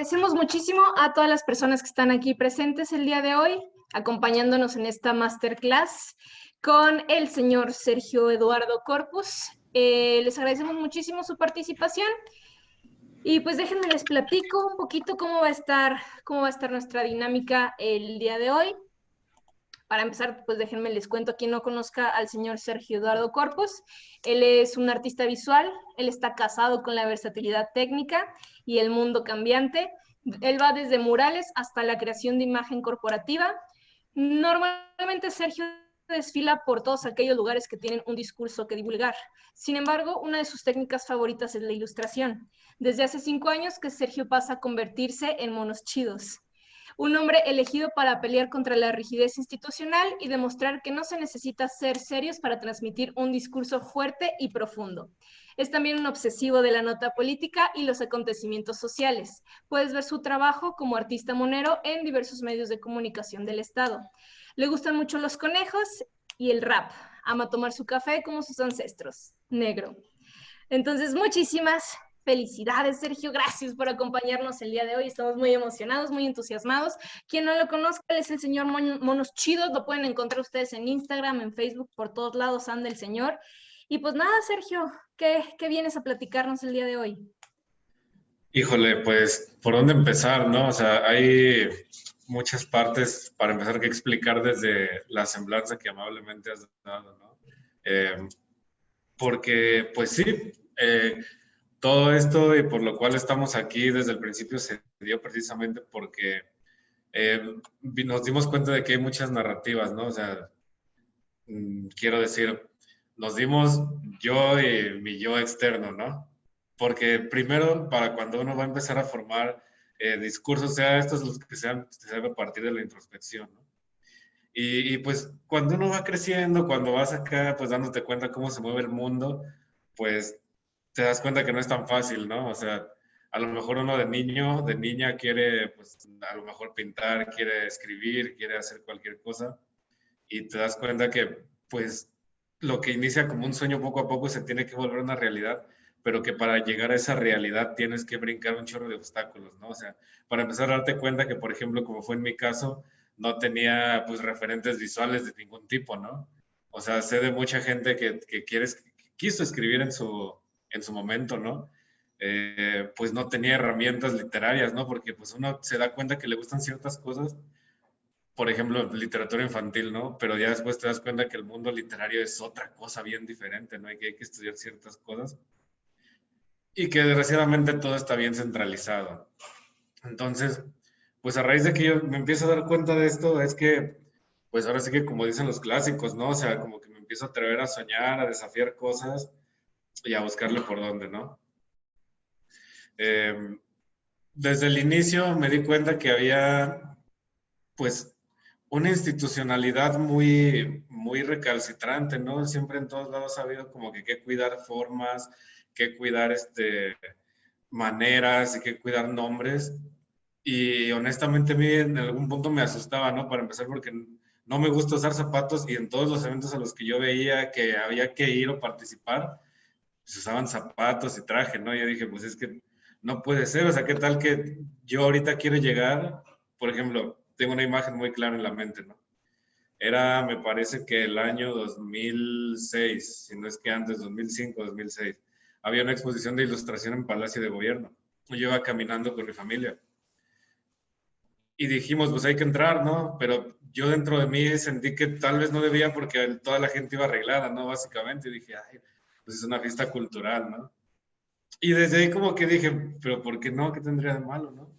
agradecemos muchísimo a todas las personas que están aquí presentes el día de hoy, acompañándonos en esta masterclass con el señor Sergio Eduardo Corpus. Les agradecemos muchísimo su participación y pues déjenme les platico un poquito cómo va a estar nuestra dinámica el día de hoy. Para empezar, pues déjenme les cuento a quien no conozca al señor Sergio Eduardo Corpus. Él es un artista visual, él está casado con la versatilidad técnica y el mundo cambiante. Él va desde murales hasta la creación de imagen corporativa. Normalmente Sergio desfila por todos aquellos lugares que tienen un discurso que divulgar. Sin embargo, una de sus técnicas favoritas es la ilustración. Desde hace 5 años que Sergio pasa a convertirse en monos chidos, un hombre elegido para pelear contra la rigidez institucional y demostrar que no se necesita ser serios para transmitir un discurso fuerte y profundo. Es también un obsesivo de la nota política y los acontecimientos sociales. Puedes ver su trabajo como artista monero en diversos medios de comunicación del Estado. Le gustan mucho los conejos y el rap. Ama tomar su café como sus ancestros. Negro. Entonces, muchísimas felicidades, Sergio. Gracias por acompañarnos el día de hoy. Estamos muy emocionados, muy entusiasmados. Quien no lo conozca, él es el señor Monos Chidos. Lo pueden encontrar ustedes en Instagram, en Facebook, por todos lados anda el señor. Y pues nada, Sergio, ¿qué vienes a platicarnos el día de hoy? Híjole, pues, ¿por dónde empezar, no? O sea, hay muchas partes para empezar que explicar desde la semblanza que amablemente has dado, ¿no? Porque, pues sí, todo esto y por lo cual estamos aquí desde el principio se dio precisamente porque nos dimos cuenta de que hay muchas narrativas, ¿no? O sea, quiero decir, nos dimos yo y mi yo externo, ¿no? Porque primero, para cuando uno va a empezar a formar discursos, sea estos los que sean, se debe partir de la introspección, ¿no? Y pues cuando uno va creciendo, cuando vas acá, pues dándote cuenta cómo se mueve el mundo, pues te das cuenta que no es tan fácil, ¿no? O sea, a lo mejor uno de niño, de niña quiere, pues a lo mejor pintar, quiere escribir, quiere hacer cualquier cosa, y te das cuenta que, pues, lo que inicia como un sueño poco a poco se tiene que volver una realidad, pero que para llegar a esa realidad tienes que brincar un chorro de obstáculos, ¿no? O sea, para empezar a darte cuenta que, por ejemplo, como fue en mi caso, no tenía, pues, referentes visuales de ningún tipo, ¿no? O sea, sé de mucha gente que quiso escribir en su momento, ¿no? Pues no tenía herramientas literarias, ¿no? Porque pues uno se da cuenta que le gustan ciertas cosas, por ejemplo, literatura infantil, ¿no? Pero ya después te das cuenta que el mundo literario es otra cosa bien diferente, ¿no? Y que hay que estudiar ciertas cosas y que desgraciadamente todo está bien centralizado. Entonces, pues a raíz de que yo me empiezo a dar cuenta de esto, es que, pues ahora sí que como dicen los clásicos, ¿no? O sea, como que me empiezo a atrever a soñar, a desafiar cosas y a buscarle por dónde, ¿no? Eh, Desde el inicio me di cuenta que había, pues, una institucionalidad muy recalcitrante, ¿no? Siempre en todos lados ha habido como que cuidar formas, que cuidar maneras y que cuidar nombres. Y honestamente a mí en algún punto me asustaba, ¿no? Para empezar porque no me gusta usar zapatos y en todos los eventos a los que yo veía que había que ir o participar, pues usaban zapatos y traje, ¿no? Yo dije, pues es que no puede ser, o sea, ¿qué tal que yo ahorita quiero llegar? Por ejemplo, tengo una imagen muy clara en la mente, ¿no? Era, me parece que el año 2006, si no es que antes, 2005, 2006, había una exposición de ilustración en Palacio de Gobierno. Yo iba caminando con mi familia y dijimos, pues hay que entrar, ¿no? Pero yo dentro de mí sentí que tal vez no debía porque toda la gente iba arreglada, ¿no? Básicamente, y dije, ay, pues es una fiesta cultural, ¿no? Y desde ahí como que dije, pero ¿por qué no? ¿Qué tendría de malo, no?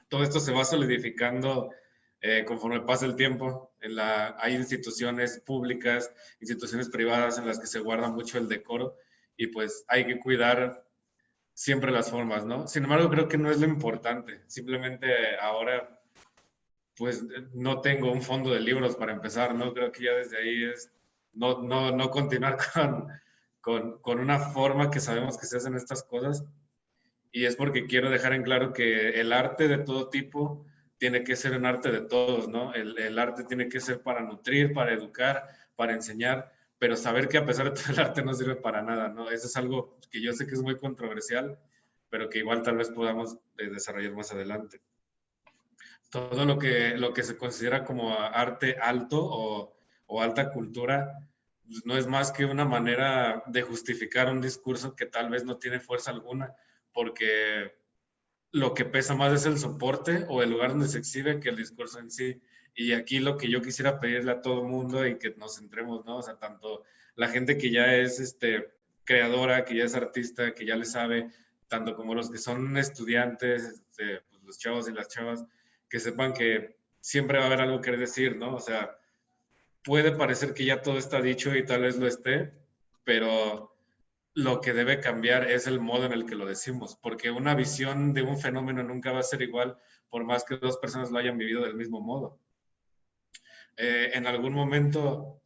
Todo esto se va solidificando conforme pasa el tiempo. Hay instituciones públicas, instituciones privadas en las que se guarda mucho el decoro y pues hay que cuidar siempre las formas, ¿no? Sin embargo, creo que no es lo importante. Simplemente ahora, pues no tengo un fondo de libros para empezar, ¿no? Creo que ya desde ahí es no continuar con una forma que sabemos que se hacen estas cosas, y es porque quiero dejar en claro que el arte de todo tipo tiene que ser un arte de todos, ¿no? El arte tiene que ser para nutrir, para educar, para enseñar, pero saber que a pesar de todo el arte no sirve para nada, ¿no? Eso es algo que yo sé que es muy controversial, pero que igual tal vez podamos desarrollar más adelante. Todo lo que se considera como arte alto o alta cultura, pues no es más que una manera de justificar un discurso que tal vez no tiene fuerza alguna, porque lo que pesa más es el soporte o el lugar donde se exhibe que el discurso en sí. Y aquí lo que yo quisiera pedirle a todo el mundo y que nos centremos, ¿no? O sea, tanto la gente que ya es creadora, que ya es artista, que ya le sabe, tanto como los que son estudiantes, pues los chavos y las chavas, que sepan que siempre va a haber algo que decir, ¿no? O sea, puede parecer que ya todo está dicho y tal vez lo esté, pero lo que debe cambiar es el modo en el que lo decimos, porque una visión de un fenómeno nunca va a ser igual por más que dos personas lo hayan vivido del mismo modo. En algún momento,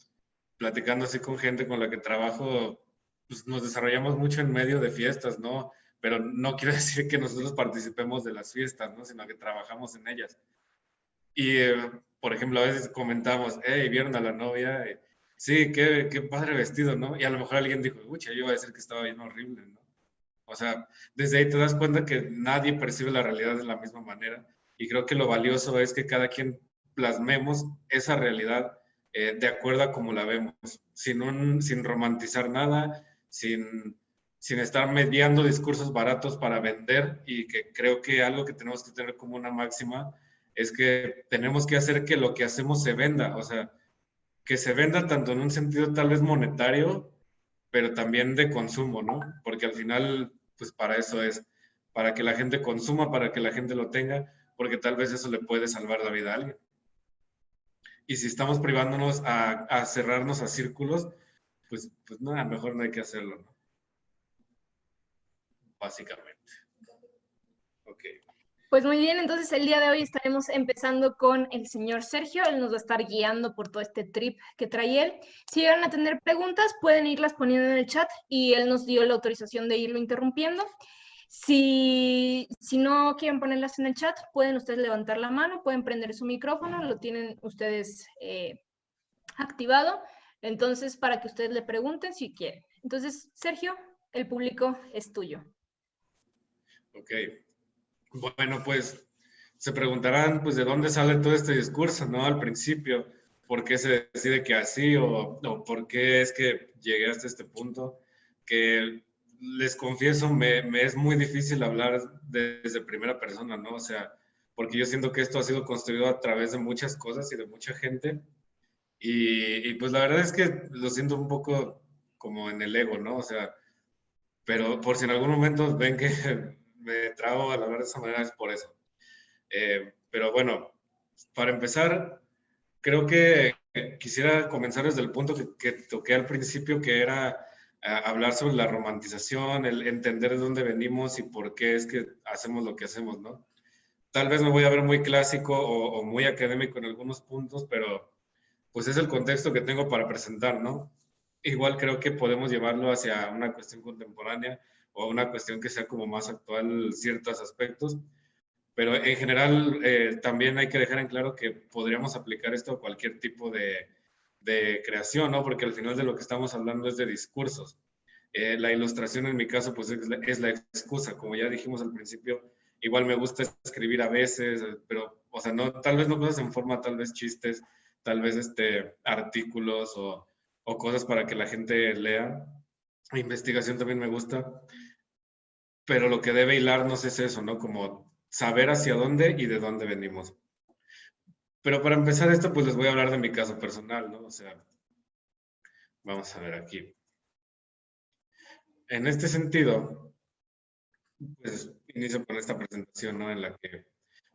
platicando así con gente con la que trabajo, pues nos desarrollamos mucho en medio de fiestas, ¿no? Pero no quiere decir que nosotros participemos de las fiestas, ¿no? Sino que trabajamos en ellas. Y, por ejemplo, a veces comentamos, hey, ¿vieron a la novia? Sí, qué padre vestido, ¿no? Y a lo mejor alguien dijo, ucha, yo iba a decir que estaba bien horrible, ¿no? O sea, desde ahí te das cuenta que nadie percibe la realidad de la misma manera. Y creo que lo valioso es que cada quien plasmemos esa realidad de acuerdo a cómo la vemos, sin romantizar nada, sin estar mediando discursos baratos para vender. Y que creo que algo que tenemos que tener como una máxima es que tenemos que hacer que lo que hacemos se venda. O sea, que se venda tanto en un sentido tal vez monetario, pero también de consumo, ¿no? Porque al final, pues para eso es, para que la gente consuma, para que la gente lo tenga, porque tal vez eso le puede salvar la vida a alguien. Y si estamos privándonos a cerrarnos a círculos, pues nada, mejor no hay que hacerlo, ¿no? Básicamente. Ok. Pues muy bien, entonces el día de hoy estaremos empezando con el señor Sergio. Él nos va a estar guiando por todo este trip que trae él. Si llegan a tener preguntas, pueden irlas poniendo en el chat y él nos dio la autorización de irlo interrumpiendo. Si no quieren ponerlas en el chat, pueden ustedes levantar la mano, pueden prender su micrófono, lo tienen ustedes activado. Entonces, para que ustedes le pregunten si quieren. Entonces, Sergio, el público es tuyo. Ok. Bueno, pues se preguntarán, pues, ¿de dónde sale todo este discurso, no? Al principio, ¿por qué se decide que así o por qué es que llegué hasta este punto? Que les confieso, me es muy difícil hablar desde primera persona, ¿no? O sea, porque yo siento que esto ha sido construido a través de muchas cosas y de mucha gente. Y pues la verdad es que lo siento un poco como en el ego, ¿no? O sea, pero por si en algún momento ven que me trago al hablar de esa manera, es por eso. Pero bueno, para empezar, creo que quisiera comenzar desde el punto que toqué al principio, que era hablar sobre la romantización, el entender de dónde venimos y por qué es que hacemos lo que hacemos, ¿no? Tal vez me voy a ver muy clásico o muy académico en algunos puntos, pero pues es el contexto que tengo para presentar, ¿no? Igual creo que podemos llevarlo hacia una cuestión contemporánea o una cuestión que sea como más actual ciertos aspectos, pero en general también hay que dejar en claro que podríamos aplicar esto a cualquier tipo de creación, ¿no? Porque al final de lo que estamos hablando es de discursos. La ilustración en mi caso pues es la excusa, como ya dijimos al principio, igual me gusta escribir a veces, pero, o sea, no, tal vez no cosas en forma, tal vez chistes, tal vez artículos o cosas para que la gente lea. Investigación también me gusta, pero lo que debe hilarnos es eso, ¿no? Como saber hacia dónde y de dónde venimos. Pero para empezar esto, pues les voy a hablar de mi caso personal, ¿no? O sea, vamos a ver aquí. En este sentido, pues inicio con esta presentación, ¿no? En la que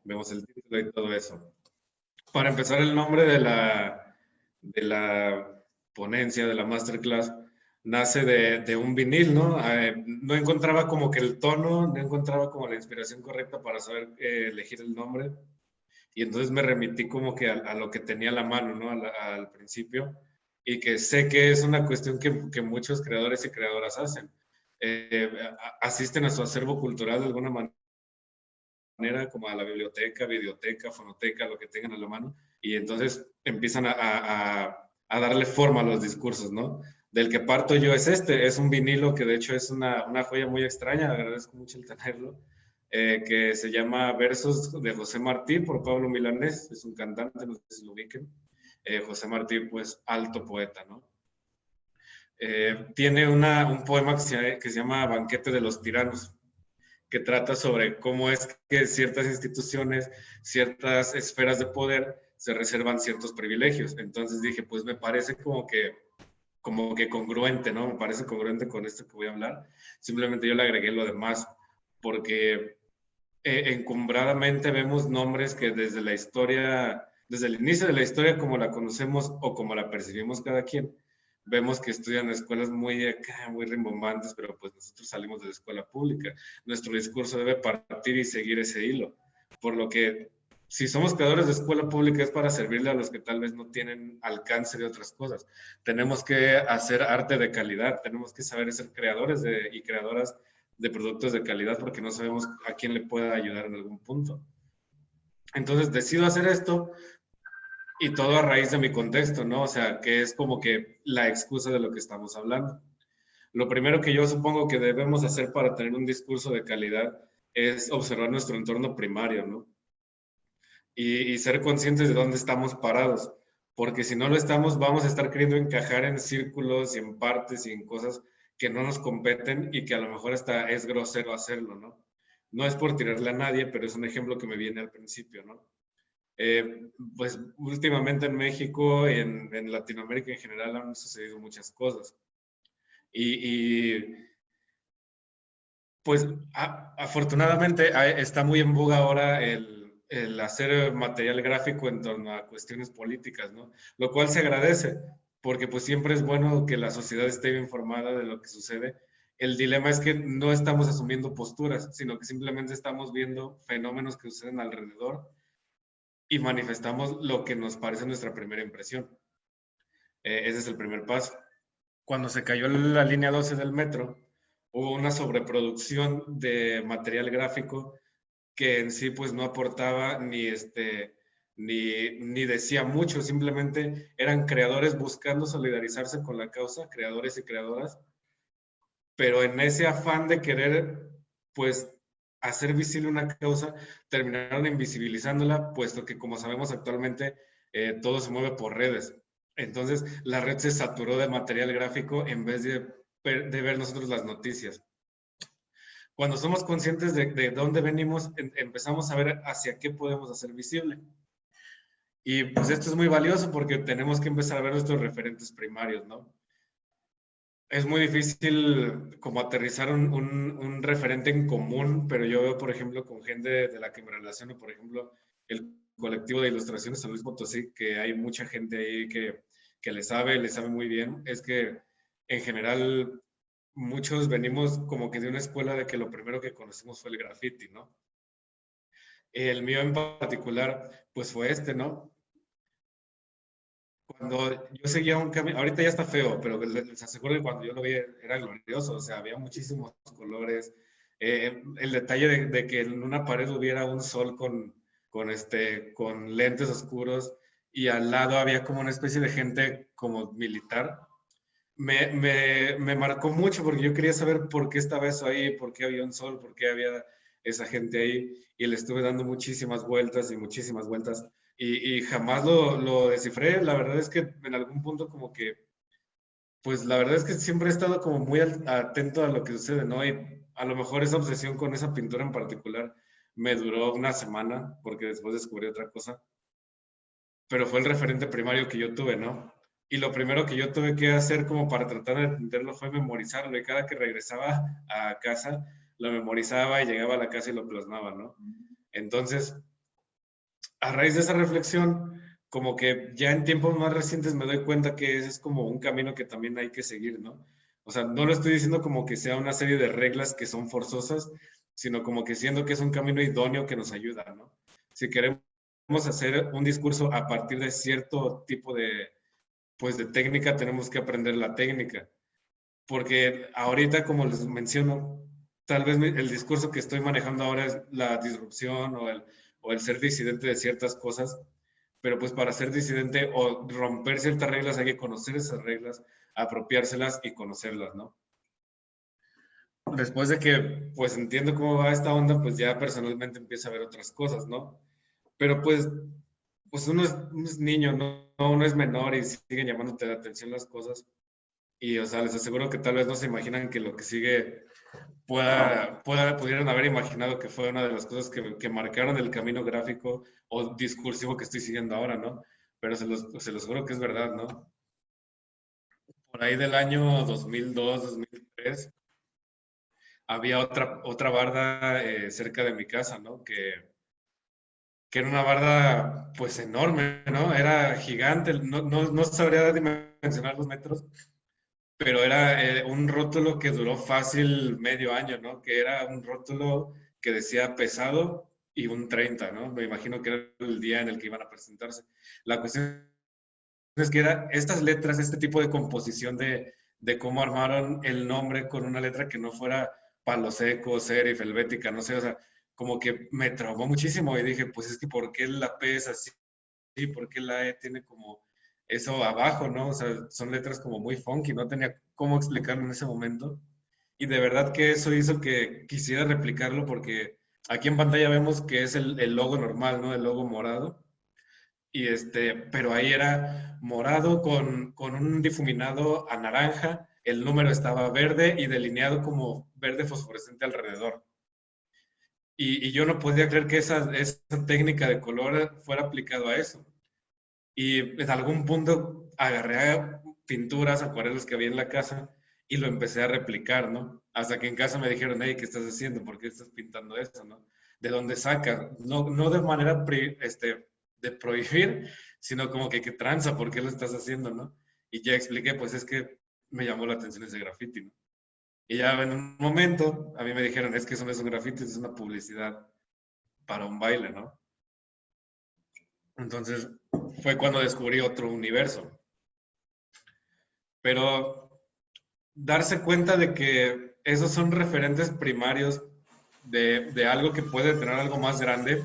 vemos el título y todo eso. Para empezar, el nombre de la ponencia, de la masterclass, nace de un vinil, ¿no? No encontraba como que el tono, no encontraba como la inspiración correcta para saber elegir el nombre. Y entonces me remití como que a lo que tenía a la mano, ¿no? Al principio. Y que sé que es una cuestión que muchos creadores y creadoras hacen. Asisten a su acervo cultural de alguna manera, como a la biblioteca, videoteca, fonoteca, lo que tengan a la mano, y entonces empiezan a darle forma a los discursos, ¿no? del que parto yo es es un vinilo que de hecho es una joya muy extraña, agradezco mucho el tenerlo, que se llama Versos de José Martí por Pablo Milanés, es un cantante, no sé si lo ubiquen. José Martí, pues alto poeta, ¿no? Tiene un poema que se llama Banquete de los Tiranos, que trata sobre cómo es que ciertas instituciones, ciertas esferas de poder se reservan ciertos privilegios. Entonces dije, pues me parece como que congruente, ¿no? Me parece congruente con esto que voy a hablar. Simplemente yo le agregué lo demás, porque encumbradamente vemos nombres que desde la historia, desde el inicio de la historia como la conocemos o como la percibimos cada quien, vemos que estudian escuelas muy rimbombantes, pero pues nosotros salimos de la escuela pública. Nuestro discurso debe partir y seguir ese hilo. Por lo que, si somos creadores de escuela pública es para servirle a los que tal vez no tienen alcance de otras cosas. Tenemos que hacer arte de calidad, tenemos que saber ser creadores y creadoras de productos de calidad porque no sabemos a quién le pueda ayudar en algún punto. Entonces decido hacer esto y todo a raíz de mi contexto, ¿no? O sea, que es como que la excusa de lo que estamos hablando. Lo primero que yo supongo que debemos hacer para tener un discurso de calidad es observar nuestro entorno primario, ¿no? Y ser conscientes de dónde estamos parados, porque si no lo estamos, vamos a estar queriendo encajar en círculos y en partes y en cosas que no nos competen y que a lo mejor hasta es grosero hacerlo, ¿no? No es por tirarle a nadie, pero es un ejemplo que me viene al principio, ¿no? Pues últimamente en México y en Latinoamérica en general han sucedido muchas cosas. Y pues afortunadamente está muy en boga ahora el hacer material gráfico en torno a cuestiones políticas, ¿no? Lo cual se agradece, porque pues siempre es bueno que la sociedad esté bien informada de lo que sucede. El dilema es que no estamos asumiendo posturas, sino que simplemente estamos viendo fenómenos que suceden alrededor y manifestamos lo que nos parece nuestra primera impresión. Ese es el primer paso. Cuando se cayó la línea 12 del metro, hubo una sobreproducción de material gráfico que en sí pues no aportaba ni decía mucho, simplemente eran creadores buscando solidarizarse con la causa, creadores y creadoras, pero en ese afán de querer pues hacer visible una causa, terminaron invisibilizándola, puesto que como sabemos actualmente todo se mueve por redes. Entonces la red se saturó de material gráfico en vez de ver nosotros las noticias. Cuando somos conscientes de dónde venimos, empezamos a ver hacia qué podemos hacer visible. Y pues esto es muy valioso porque tenemos que empezar a ver nuestros referentes primarios, ¿no? Es muy difícil como aterrizar un referente en común, pero yo veo, por ejemplo, con gente de la que me relaciono, por ejemplo, el colectivo de ilustraciones San Luis Potosí, que hay mucha gente ahí que le sabe muy bien, es que en general muchos venimos como que de una escuela de que lo primero que conocimos fue el graffiti, ¿no? El mío en particular, pues fue ¿no? Cuando yo seguía un camino, ahorita ya está feo, pero les aseguro que cuando yo lo vi era glorioso, o sea, había muchísimos colores. El detalle de que en una pared hubiera un sol con lentes oscuros y al lado había como una especie de gente como militar, me marcó mucho porque yo quería saber por qué estaba eso ahí, por qué había un sol, por qué había esa gente ahí y le estuve dando muchísimas vueltas y muchísimas vueltas y jamás lo descifré. La verdad es que en algún punto como que, pues la verdad es que siempre he estado como muy atento a lo que sucede, ¿no? Y a lo mejor esa obsesión con esa pintura en particular me duró una semana porque después descubrí otra cosa, pero fue el referente primario que yo tuve, ¿no? Y lo primero que yo tuve que hacer como para tratar de entenderlo fue memorizarlo y cada que regresaba a casa lo memorizaba y llegaba a la casa y lo plasmaba, ¿no? Entonces, a raíz de esa reflexión, como que ya en tiempos más recientes me doy cuenta que ese es como un camino que también hay que seguir, ¿no? O sea, no lo estoy diciendo como que sea una serie de reglas que son forzosas, sino como que siendo que es un camino idóneo que nos ayuda, ¿no? Si queremos hacer un discurso a partir de cierto tipo pues de técnica, tenemos que aprender la técnica. Porque ahorita, como les menciono, tal vez el discurso que estoy manejando ahora es la disrupción o el ser disidente de ciertas cosas, pero pues para ser disidente o romper ciertas reglas hay que conocer esas reglas, apropiárselas y conocerlas, ¿no? Después de que pues entiendo cómo va esta onda, pues ya personalmente empiezo a ver otras cosas, ¿no? Pero pues uno es niño, ¿no? Uno es menor y siguen llamándote la atención las cosas. Y, o sea, les aseguro que tal vez no se imaginan que lo que sigue pudieran haber imaginado que fue una de las cosas que marcaron el camino gráfico o discursivo que estoy siguiendo ahora, ¿no? Pero se los juro que es verdad, ¿no? Por ahí del año 2002, 2003, había otra barda cerca de mi casa, ¿no? Que era una barda, pues, enorme, ¿no? Era gigante, no sabría dimensionar los metros, pero era un rótulo que duró fácil medio año, ¿no? Que era un rótulo que decía pesado y un 30, ¿no? Me imagino que era el día en el que iban a presentarse. La cuestión es que era estas letras, este tipo de composición de cómo armaron el nombre con una letra que no fuera palo seco, serif, helvética, no sé, o sea, como que me traumó muchísimo y dije, pues es que ¿por qué la P es así? ¿Por qué la E tiene como eso abajo, no? O sea, son letras como muy funky, no tenía cómo explicarlo en ese momento. Y de verdad que eso hizo que quisiera replicarlo porque aquí en pantalla vemos que es el logo normal, ¿no? El logo morado. Y pero ahí era morado con un difuminado a naranja, el número estaba verde y delineado como verde fosforescente alrededor. Y yo no podía creer que esa técnica de color fuera aplicado a eso. Y en algún punto agarré pinturas, acuarelas que había en la casa y lo empecé a replicar, ¿no? Hasta que en casa me dijeron, hey, ¿qué estás haciendo? ¿Por qué estás pintando eso, no? ¿De dónde sacas? No de manera de prohibir, sino como que tranza, ¿por qué lo estás haciendo, no? Y ya expliqué, pues es que me llamó la atención ese graffiti, ¿no? Y ya en un momento a mí me dijeron, es que eso no es un graffiti, es una publicidad para un baile, ¿no? Entonces fue cuando descubrí otro universo. Pero darse cuenta de que esos son referentes primarios de algo que puede tener algo más grande.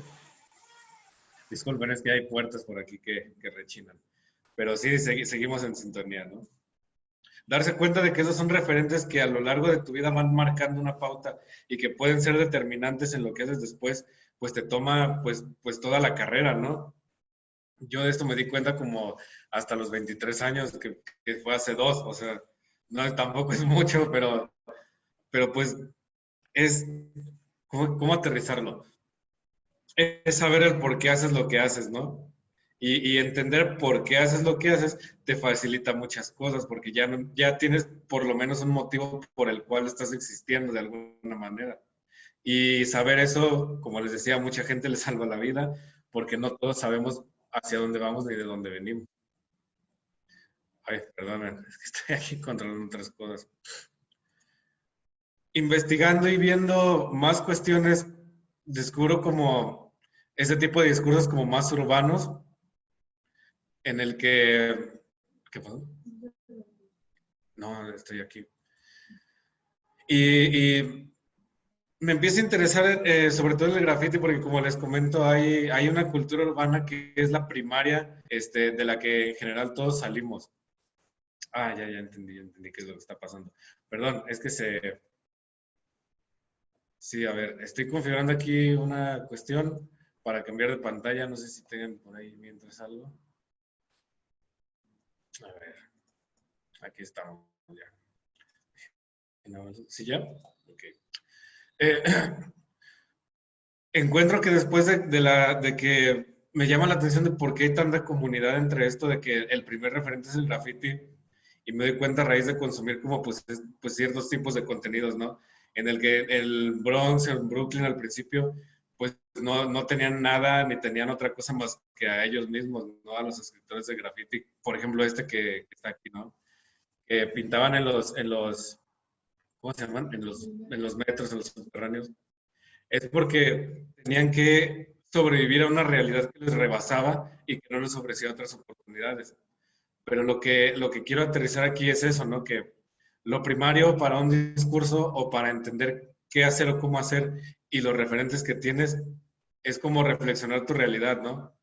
Disculpen, es que hay puertas por aquí que rechinan. Pero sí, seguimos en sintonía, ¿no? Darse cuenta de que esos son referentes que a lo largo de tu vida van marcando una pauta y que pueden ser determinantes en lo que haces después, pues te toma pues toda la carrera, ¿no? Yo de esto me di cuenta como hasta los 23 años, que fue hace dos, o sea, no, tampoco es mucho, pero pues es, ¿cómo aterrizarlo? Es saber el por qué haces lo que haces, ¿no? Y entender por qué haces lo que haces te facilita muchas cosas, porque ya tienes por lo menos un motivo por el cual estás existiendo de alguna manera. Y saber eso, como les decía, a mucha gente le salva la vida, porque no todos sabemos hacia dónde vamos ni de dónde venimos. Ay, perdóname, es que estoy aquí controlando otras cosas. Investigando y viendo más cuestiones, descubro como ese tipo de discursos como más urbanos, en el que... ¿Qué pasó? No, estoy aquí. Y me empieza a interesar sobre todo el graffiti porque como les comento, hay una cultura urbana que es la primaria, de la que en general todos salimos. Ah, ya entendí qué es lo que está pasando. Perdón, es que Sí, a ver, estoy configurando aquí una cuestión para cambiar de pantalla. No sé si tengan por ahí mientras algo. A ver, aquí estamos ya. ¿Sí ya? Ok. Eh, encuentro que después de que me llama la atención de por qué hay tanta comunidad entre esto de que el primer referente es el graffiti y me doy cuenta a raíz de consumir como pues ciertos tipos de contenidos, ¿no? En el que el Bronx, el Brooklyn al principio, pues no tenían nada ni tenían otra cosa más que a ellos mismos, ¿no? A los escritores de graffiti. Por ejemplo, que está aquí, ¿no? Que pintaban ¿cómo se llaman? En los metros, en los subterráneos. Es porque tenían que sobrevivir a una realidad que les rebasaba y que no les ofrecía otras oportunidades. Pero lo que quiero aterrizar aquí es eso, ¿no? Que lo primario para un discurso o para entender qué hacer o cómo hacer y los referentes que tienes es como reflexionar tu realidad, ¿no?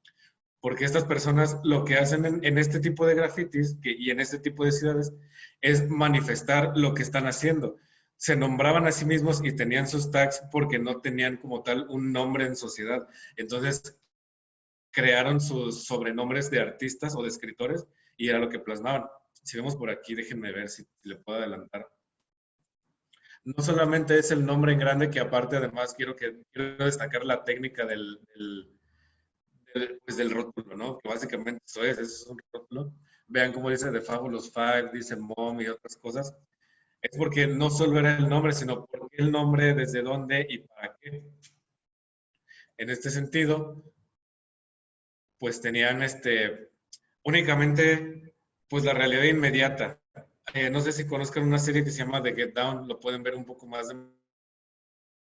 porque estas personas lo que hacen en este tipo de grafitis y en este tipo de ciudades es manifestar lo que están haciendo. Se nombraban a sí mismos y tenían sus tags porque no tenían como tal un nombre en sociedad. Entonces crearon sus sobrenombres de artistas o de escritores y era lo que plasmaban. Si vemos por aquí, déjenme ver si le puedo adelantar. No solamente es el nombre en grande, que aparte además quiero destacar la técnica pues del rótulo, ¿no? Que básicamente eso es un rótulo. Vean cómo dice The Fabulous Five, dice Mom y otras cosas. Es porque no solo era el nombre, sino por qué el nombre, desde dónde y para qué. En este sentido, pues tenían únicamente pues la realidad inmediata. No sé si conozcan una serie que se llama The Get Down, lo pueden ver un poco más de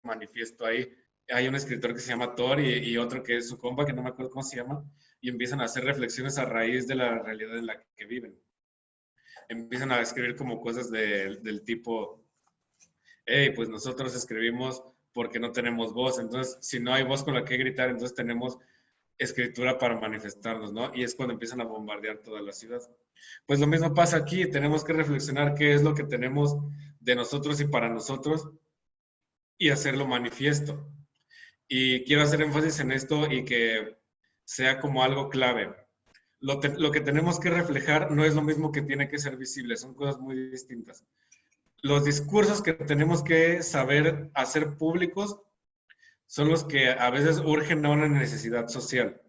manifiesto ahí. Hay un escritor que se llama Thor y otro que es su compa, que no me acuerdo cómo se llama, y empiezan a hacer reflexiones a raíz de la realidad en la que viven. Empiezan a escribir como cosas del tipo, hey, pues nosotros escribimos porque no tenemos voz, entonces si no hay voz con la que gritar, entonces tenemos escritura para manifestarnos, ¿no? Y es cuando empiezan a bombardear toda la ciudad. Pues lo mismo pasa aquí, tenemos que reflexionar qué es lo que tenemos de nosotros y para nosotros y hacerlo manifiesto. Y quiero hacer énfasis en esto y que sea como algo clave. Lo que tenemos que reflejar no es lo mismo que tiene que ser visible, son cosas muy distintas. Los discursos que tenemos que saber hacer públicos son los que a veces urgen a una necesidad social.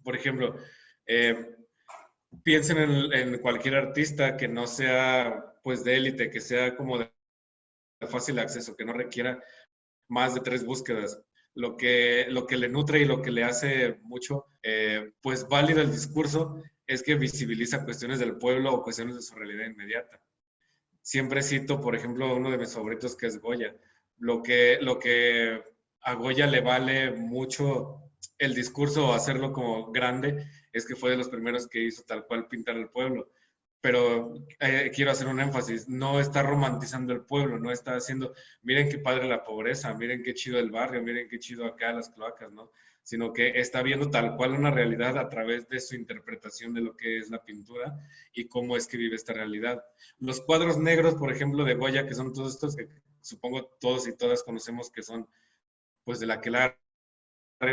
Por ejemplo, piensen en cualquier artista que no sea pues de élite, que sea como de fácil acceso, que no requiera más de 3 búsquedas. Lo que le nutre y lo que le hace mucho, pues válido el discurso, es que visibiliza cuestiones del pueblo o cuestiones de su realidad inmediata. Siempre cito, por ejemplo, uno de mis favoritos que es Goya. Lo que a Goya le vale mucho el discurso o hacerlo como grande es que fue de los primeros que hizo tal cual pintar el pueblo. Pero quiero hacer un énfasis, no está romantizando el pueblo, no está haciendo, miren qué padre la pobreza, miren qué chido el barrio, miren qué chido acá las cloacas, ¿no? Sino que está viendo tal cual una realidad a través de su interpretación de lo que es la pintura y cómo es que vive esta realidad. Los cuadros negros, por ejemplo, de Goya, que son todos estos que supongo todos y todas conocemos que son, pues, de la aquelarre,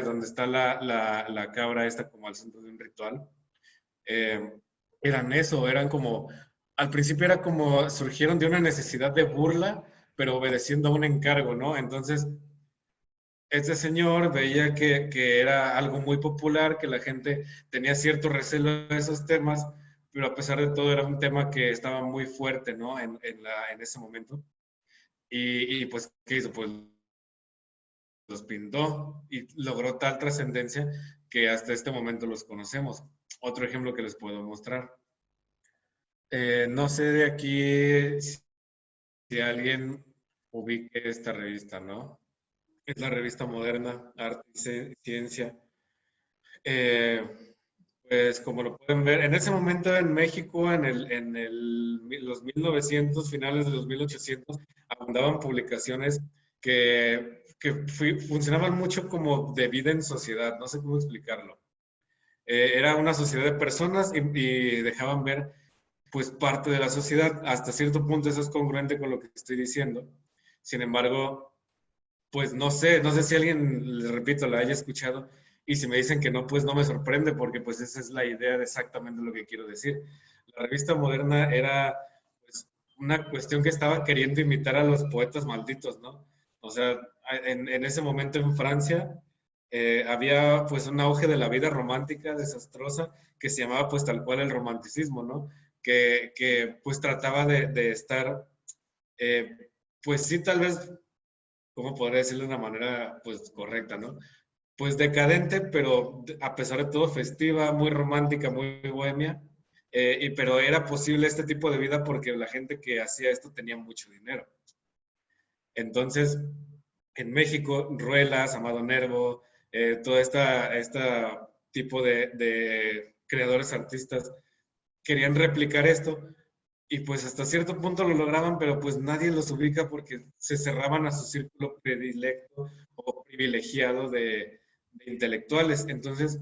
donde está la cabra esta como al centro de un ritual. Eran eso, eran como, al principio era como, surgieron de una necesidad de burla, pero obedeciendo a un encargo, ¿no? Entonces, este señor veía que era algo muy popular, que la gente tenía cierto recelo de esos temas, pero a pesar de todo era un tema que estaba muy fuerte, ¿no? En ese momento. Y pues, ¿qué hizo? Pues los pintó y logró tal trascendencia que hasta este momento los conocemos. Otro ejemplo que les puedo mostrar. No sé de aquí si alguien ubique esta revista, ¿no? Es la revista Moderna, Arte y Ciencia. Eh, pues como lo pueden ver, en ese momento en México, los 1900, finales de los 1800, abundaban publicaciones que funcionaban mucho como de vida en sociedad, no sé cómo explicarlo. Era una sociedad de personas y dejaban ver pues parte de la sociedad. Hasta cierto punto eso es congruente con lo que estoy diciendo. Sin embargo, pues no sé si alguien, les repito, la haya escuchado y si me dicen que no, pues no me sorprende porque pues esa es la idea de exactamente lo que quiero decir. La revista Moderna era pues una cuestión que estaba queriendo imitar a los poetas malditos, ¿no? O sea, en ese momento en Francia había pues un auge de la vida romántica desastrosa que se llamaba pues tal cual el romanticismo, ¿no? Que pues trataba de estar, pues sí, tal vez, ¿cómo podría decirlo de una manera pues correcta, ¿no? Pues decadente, pero a pesar de todo festiva, muy romántica, muy bohemia, pero era posible este tipo de vida porque la gente que hacía esto tenía mucho dinero. Entonces, en México, Ruelas, Amado Nervo, todo esta tipo de creadores artistas querían replicar esto y pues hasta cierto punto lo lograban, pero pues nadie los ubica porque se cerraban a su círculo predilecto o privilegiado de intelectuales. Entonces,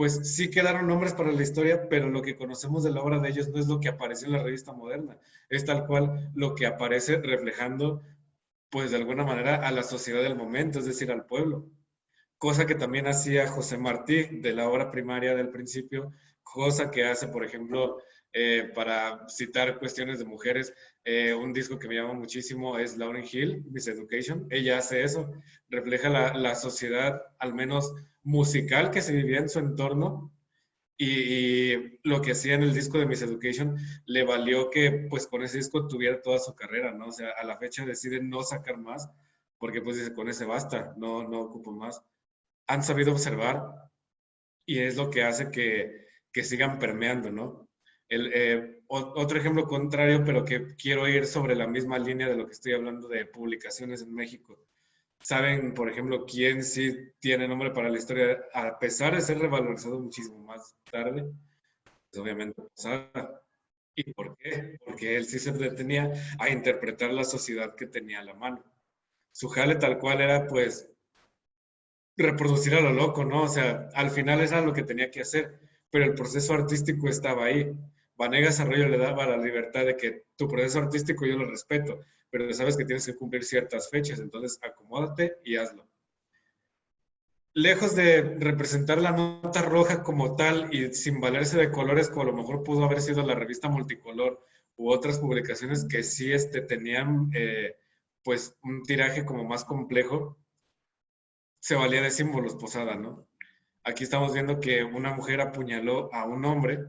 pues sí quedaron nombres para la historia, pero lo que conocemos de la obra de ellos no es lo que apareció en la revista moderna, es tal cual lo que aparece reflejando, pues de alguna manera, a la sociedad del momento, es decir, al pueblo. Cosa que también hacía José Martí de la obra primaria del principio, cosa que hace, por ejemplo, para citar cuestiones de mujeres, un disco que me llama muchísimo es Lauryn Hill, Miss Education. Ella hace eso, refleja la sociedad, al menos musical, que se vivía en su entorno. Y lo que hacía en el disco de Miss Education le valió que pues con ese disco tuviera toda su carrera, ¿no? O sea, a la fecha decide no sacar más, porque pues dice, con ese basta, no ocupo más. Han sabido observar y es lo que hace que sigan permeando, ¿no? Otro ejemplo contrario, pero que quiero ir sobre la misma línea de lo que estoy hablando de publicaciones en México. ¿Saben, por ejemplo, quién sí tiene nombre para la historia, a pesar de ser revalorizado muchísimo más tarde? Pues obviamente Posada. ¿Y por qué? Porque él sí se detenía a interpretar la sociedad que tenía a la mano. Su jale tal cual era, pues, reproducir a lo loco, ¿no? O sea, al final era lo que tenía que hacer, pero el proceso artístico estaba ahí. Vanegas Arroyo le daba la libertad de que tu proceso artístico yo lo respeto, pero sabes que tienes que cumplir ciertas fechas, entonces acomódate y hazlo. Lejos de representar la nota roja como tal y sin valerse de colores, como a lo mejor pudo haber sido la revista Multicolor u otras publicaciones que sí tenían pues un tiraje como más complejo, se valía de símbolos Posada, ¿no? Aquí estamos viendo que una mujer apuñaló a un hombre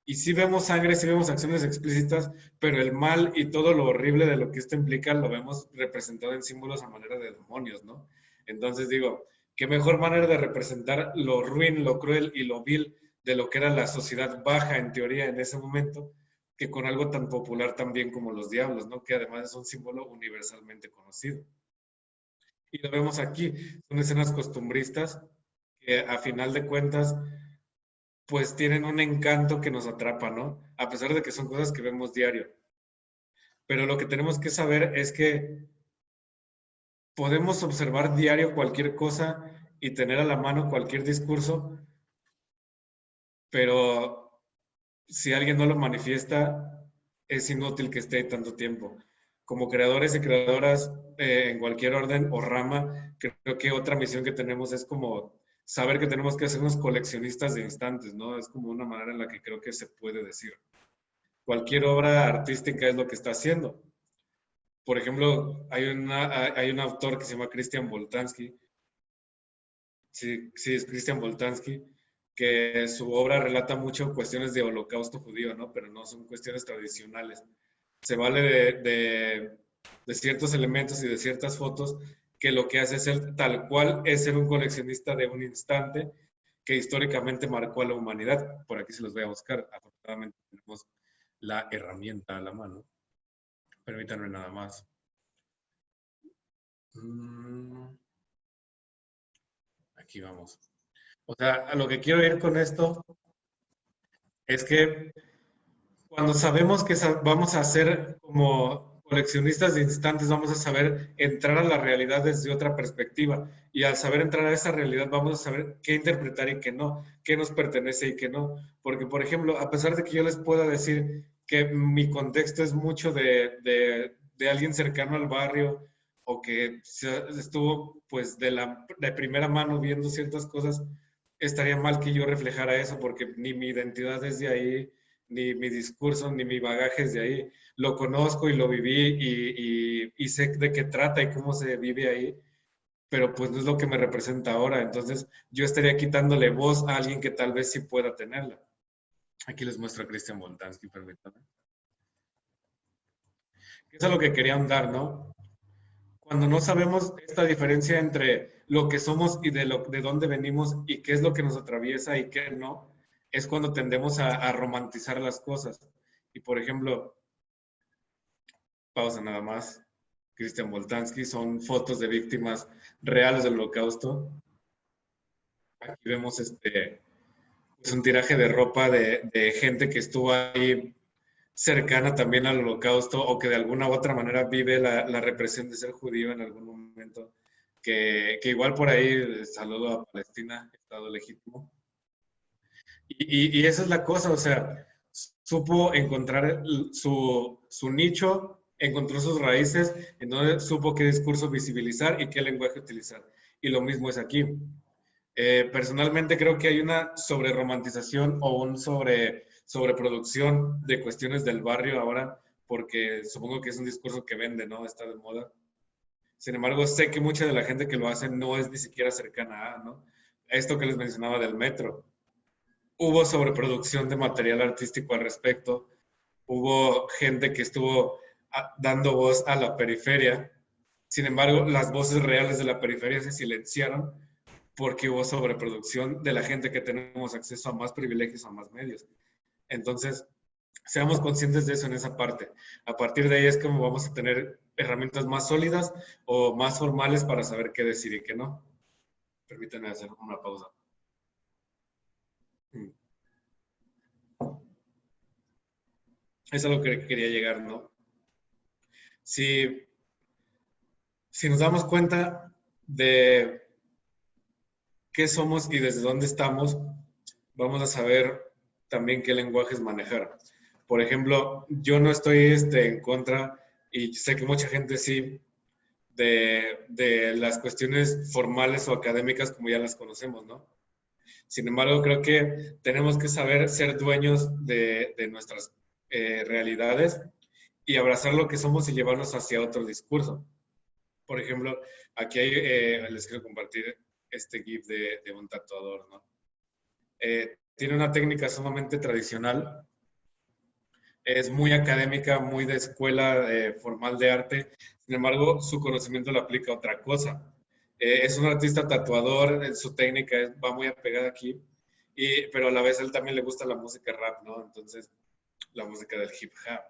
y sí vemos sangre, sí vemos acciones explícitas, pero el mal y todo lo horrible de lo que esto implica lo vemos representado en símbolos a manera de demonios, ¿no? Entonces digo, qué mejor manera de representar lo ruin, lo cruel y lo vil de lo que era la sociedad baja en teoría en ese momento, que con algo tan popular también como los diablos, ¿no? Que además es un símbolo universalmente conocido. Y lo vemos aquí, son escenas costumbristas que a final de cuentas pues tienen un encanto que nos atrapa, ¿no? A pesar de que son cosas que vemos diario. Pero lo que tenemos que saber es que podemos observar diario cualquier cosa y tener a la mano cualquier discurso, pero si alguien no lo manifiesta, es inútil que esté ahí tanto tiempo. Como creadores y creadoras en cualquier orden o rama, creo que otra misión que tenemos es como saber que tenemos que hacernos coleccionistas de instantes, ¿no? Es como una manera en la que creo que se puede decir. Cualquier obra artística es lo que está haciendo. Por ejemplo, hay un autor que se llama Christian Boltanski, sí, es Christian Boltanski, que su obra relata mucho cuestiones de holocausto judío, ¿no? Pero no son cuestiones tradicionales. Se vale de ciertos elementos y de ciertas fotos que lo que hace es ser tal cual es ser un coleccionista de un instante que históricamente marcó a la humanidad. Por aquí se los voy a buscar. Afortunadamente tenemos la herramienta a la mano. Permítanme nada más. Aquí vamos. O sea, a lo que quiero ir con esto es que cuando sabemos que vamos a ser como coleccionistas de instantes, vamos a saber entrar a la realidad desde otra perspectiva. Y al saber entrar a esa realidad, vamos a saber qué interpretar y qué no, qué nos pertenece y qué no. Porque, por ejemplo, a pesar de que yo les pueda decir que mi contexto es mucho de alguien cercano al barrio o que estuvo pues de primera mano viendo ciertas cosas, estaría mal que yo reflejara eso porque ni mi identidad es de ahí, ni mi discurso, ni mi bagaje es de ahí. Lo conozco y lo viví y sé de qué trata y cómo se vive ahí, pero pues no es lo que me representa ahora. Entonces yo estaría quitándole voz a alguien que tal vez sí pueda tenerla. Aquí les muestro a Christian Boltanski, permítanme. Eso es lo que quería ahondar, ¿no? Cuando no sabemos esta diferencia entre lo que somos y de dónde venimos y qué es lo que nos atraviesa y qué no, es cuando tendemos a romantizar las cosas. Y por ejemplo, pausa nada más, Christian Boltanski, son fotos de víctimas reales del Holocausto. Aquí vemos pues un tiraje de ropa de gente que estuvo ahí cercana también al Holocausto o que de alguna u otra manera vive la represión de ser judío en algún momento. Que igual por ahí saludo a Palestina, Estado legítimo. Y esa es la cosa, o sea, supo encontrar su nicho, encontró sus raíces, entonces supo qué discurso visibilizar y qué lenguaje utilizar. Y lo mismo es aquí. Personalmente creo que hay una sobreromantización o un sobreproducción de cuestiones del barrio ahora, porque supongo que es un discurso que vende, ¿no? Está de moda. Sin embargo, sé que mucha de la gente que lo hace no es ni siquiera cercana a, ¿no? Esto que les mencionaba del metro. Hubo sobreproducción de material artístico al respecto. Hubo gente que estuvo dando voz a la periferia. Sin embargo, las voces reales de la periferia se silenciaron porque hubo sobreproducción de la gente que tenemos acceso a más privilegios, a más medios. Entonces, seamos conscientes de eso en esa parte. A partir de ahí es como vamos a tener herramientas más sólidas o más formales para saber qué decir y qué no. Permítanme hacer una pausa. Eso es a lo que quería llegar, ¿no? Si, si nos damos cuenta de qué somos y desde dónde estamos, vamos a saber también qué lenguajes manejar. Por ejemplo, yo no estoy en contra, y sé que mucha gente sí, de las cuestiones formales o académicas como ya las conocemos, ¿no? Sin embargo, creo que tenemos que saber ser dueños de nuestras realidades y abrazar lo que somos y llevarnos hacia otro discurso. Por ejemplo, aquí les quiero compartir este GIF de un tatuador, ¿no? Tiene una técnica sumamente tradicional, es muy académica, muy de escuela formal de arte, sin embargo, su conocimiento lo aplica a otra cosa. Es un artista tatuador, su técnica va muy apegada aquí, pero a la vez a él también le gusta la música rap, ¿no? Entonces, la música del hip hop.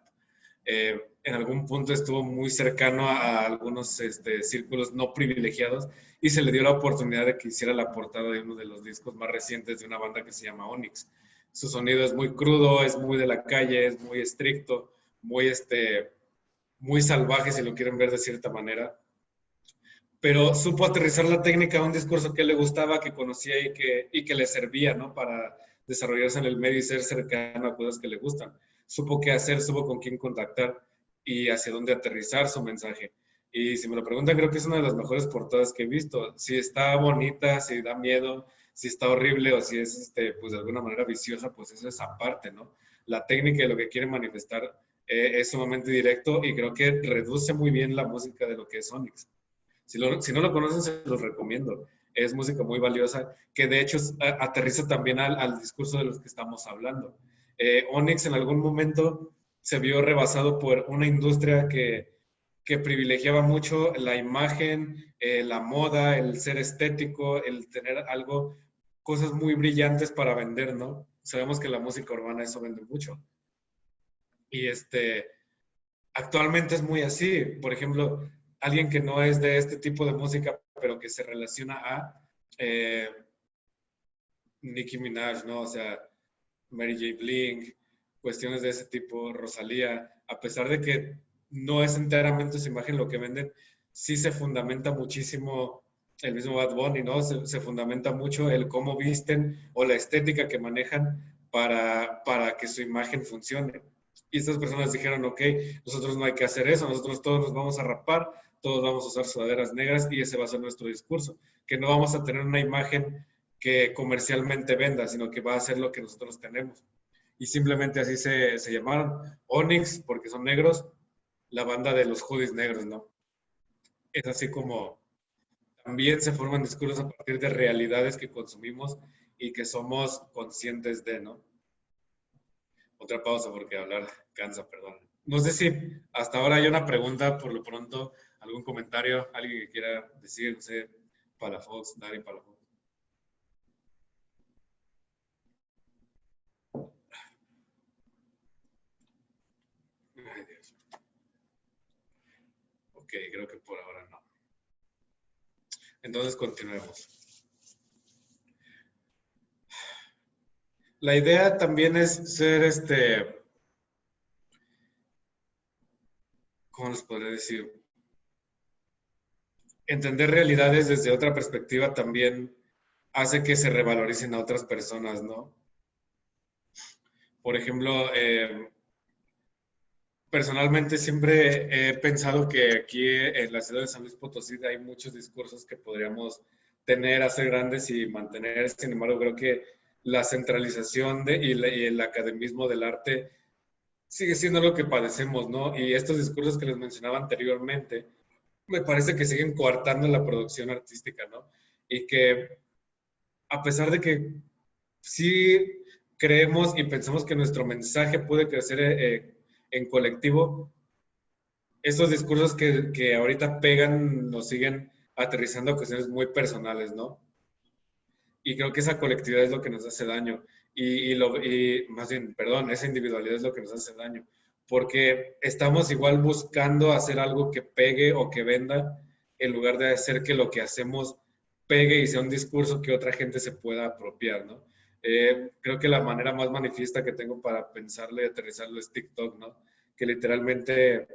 En algún punto estuvo muy cercano a algunos círculos no privilegiados y se le dio la oportunidad de que hiciera la portada de uno de los discos más recientes de una banda que se llama Onyx. Su sonido es muy crudo, es muy de la calle, es muy estricto, muy salvaje si lo quieren ver de cierta manera, pero supo aterrizar la técnica a un discurso que le gustaba, que conocía y que le servía, ¿no? Para desarrollarse en el medio y ser cercano a cosas que le gustan. Supo qué hacer, supo con quién contactar y hacia dónde aterrizar su mensaje. Y si me lo preguntan, creo que es una de las mejores portadas que he visto. Si está bonita, si da miedo, si está horrible o si es, pues de alguna manera viciosa, pues eso es aparte, ¿no? La técnica y lo que quiere manifestar es sumamente directo y creo que reduce muy bien la música de lo que es Onyx. Si no lo conocen, se los recomiendo. Es música muy valiosa que de hecho aterriza también al discurso de los que estamos hablando. Onyx en algún momento se vio rebasado por una industria que privilegiaba mucho la imagen, la moda, el ser estético, el tener algo, cosas muy brillantes para vender, ¿no? Sabemos que la música urbana eso vende mucho. Y actualmente es muy así. Por ejemplo, alguien que no es de este tipo de música, pero que se relaciona a eh, Nicki Minaj, ¿no? O sea, Mary J. Blige, cuestiones de ese tipo, Rosalía, a pesar de que no es enteramente su imagen lo que venden, sí se fundamenta muchísimo el mismo Bad Bunny, ¿no? Se fundamenta mucho el cómo visten o la estética que manejan para que su imagen funcione. Y estas personas dijeron, ok, nosotros no hay que hacer eso, nosotros todos nos vamos a rapar, todos vamos a usar sudaderas negras y ese va a ser nuestro discurso, que no vamos a tener una imagen que comercialmente venda, sino que va a ser lo que nosotros tenemos. Y simplemente así se llamaron Onyx, porque son negros, la banda de los hoodies negros, ¿no? Es así como también se forman discursos a partir de realidades que consumimos y que somos conscientes de, ¿no? Otra pausa porque hablar cansa, perdón. No sé si hasta ahora hay una pregunta, por lo pronto, algún comentario, alguien que quiera decir, no sé, Palafox, Dari Palafox. Ay, Dios. Ok, creo que por ahora no. Entonces continuemos. La idea también es ser ¿cómo les podría decir? Entender realidades desde otra perspectiva también hace que se revaloricen a otras personas, ¿no? Por ejemplo, personalmente siempre he pensado que aquí en la ciudad de San Luis Potosí hay muchos discursos que podríamos tener, hacer grandes y mantener. Sin embargo, creo que la centralización y el academismo del arte sigue siendo lo que padecemos, ¿no? Y estos discursos que les mencionaba anteriormente, me parece que siguen coartando la producción artística, ¿no? Y que a pesar de que sí creemos y pensamos que nuestro mensaje puede crecer en colectivo, estos discursos que ahorita pegan nos siguen aterrizando a cuestiones muy personales, ¿no? Y creo que esa colectividad es lo que nos hace daño. Y más bien, perdón, esa individualidad es lo que nos hace daño. Porque estamos igual buscando hacer algo que pegue o que venda, en lugar de hacer que lo que hacemos pegue y sea un discurso que otra gente se pueda apropiar, ¿no? Creo que la manera más manifiesta que tengo para pensarlo y aterrizarlo es TikTok, ¿no? Que literalmente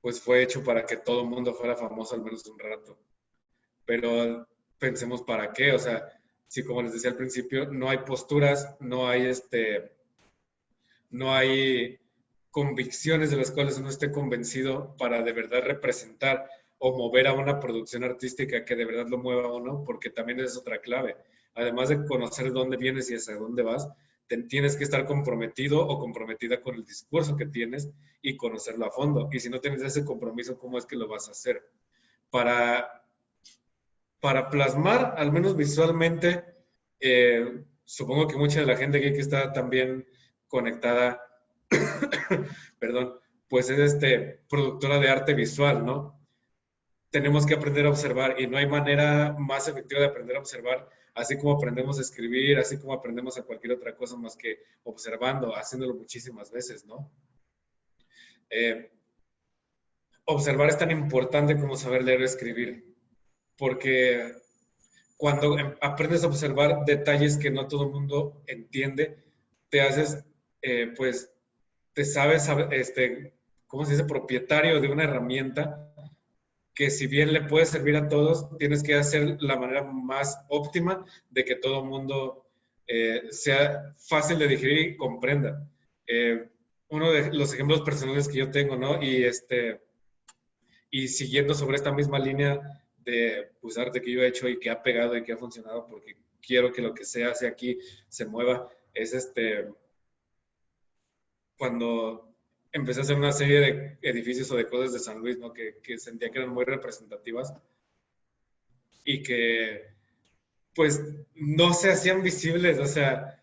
pues fue hecho para que todo el mundo fuera famoso al menos un rato. Pero pensemos para qué, o sea, si como les decía al principio, no hay posturas, no hay convicciones de las cuales uno esté convencido para de verdad representar o mover a una producción artística que de verdad lo mueva a uno, porque también es otra clave. Además de conocer dónde vienes y hacia dónde vas, tienes que estar comprometido o comprometida con el discurso que tienes y conocerlo a fondo. Y si no tienes ese compromiso, ¿cómo es que lo vas a hacer? Para, para plasmar, al menos visualmente, supongo que mucha de la gente aquí que está también conectada, perdón, pues es productora de arte visual, ¿no? Tenemos que aprender a observar y no hay manera más efectiva de aprender a observar, así como aprendemos a escribir, así como aprendemos a cualquier otra cosa más que observando, haciéndolo muchísimas veces, ¿no? Eh, Observar es tan importante como saber leer o escribir, porque cuando aprendes a observar detalles que no todo el mundo entiende, te haces, pues, te sabes, ¿cómo se dice?, propietario de una herramienta que si bien le puede servir a todos, tienes que hacer la manera más óptima de que todo el mundo sea fácil de digerir y comprenda. Uno de los ejemplos personales que yo tengo, ¿no? Y siguiendo sobre esta misma línea de pues, arte que yo he hecho y que ha pegado y que ha funcionado porque quiero que lo que se hace aquí se mueva, es cuando empecé a hacer una serie de edificios o de cosas de San Luis, ¿no? Que sentía que eran muy representativas y que pues no se hacían visibles, o sea,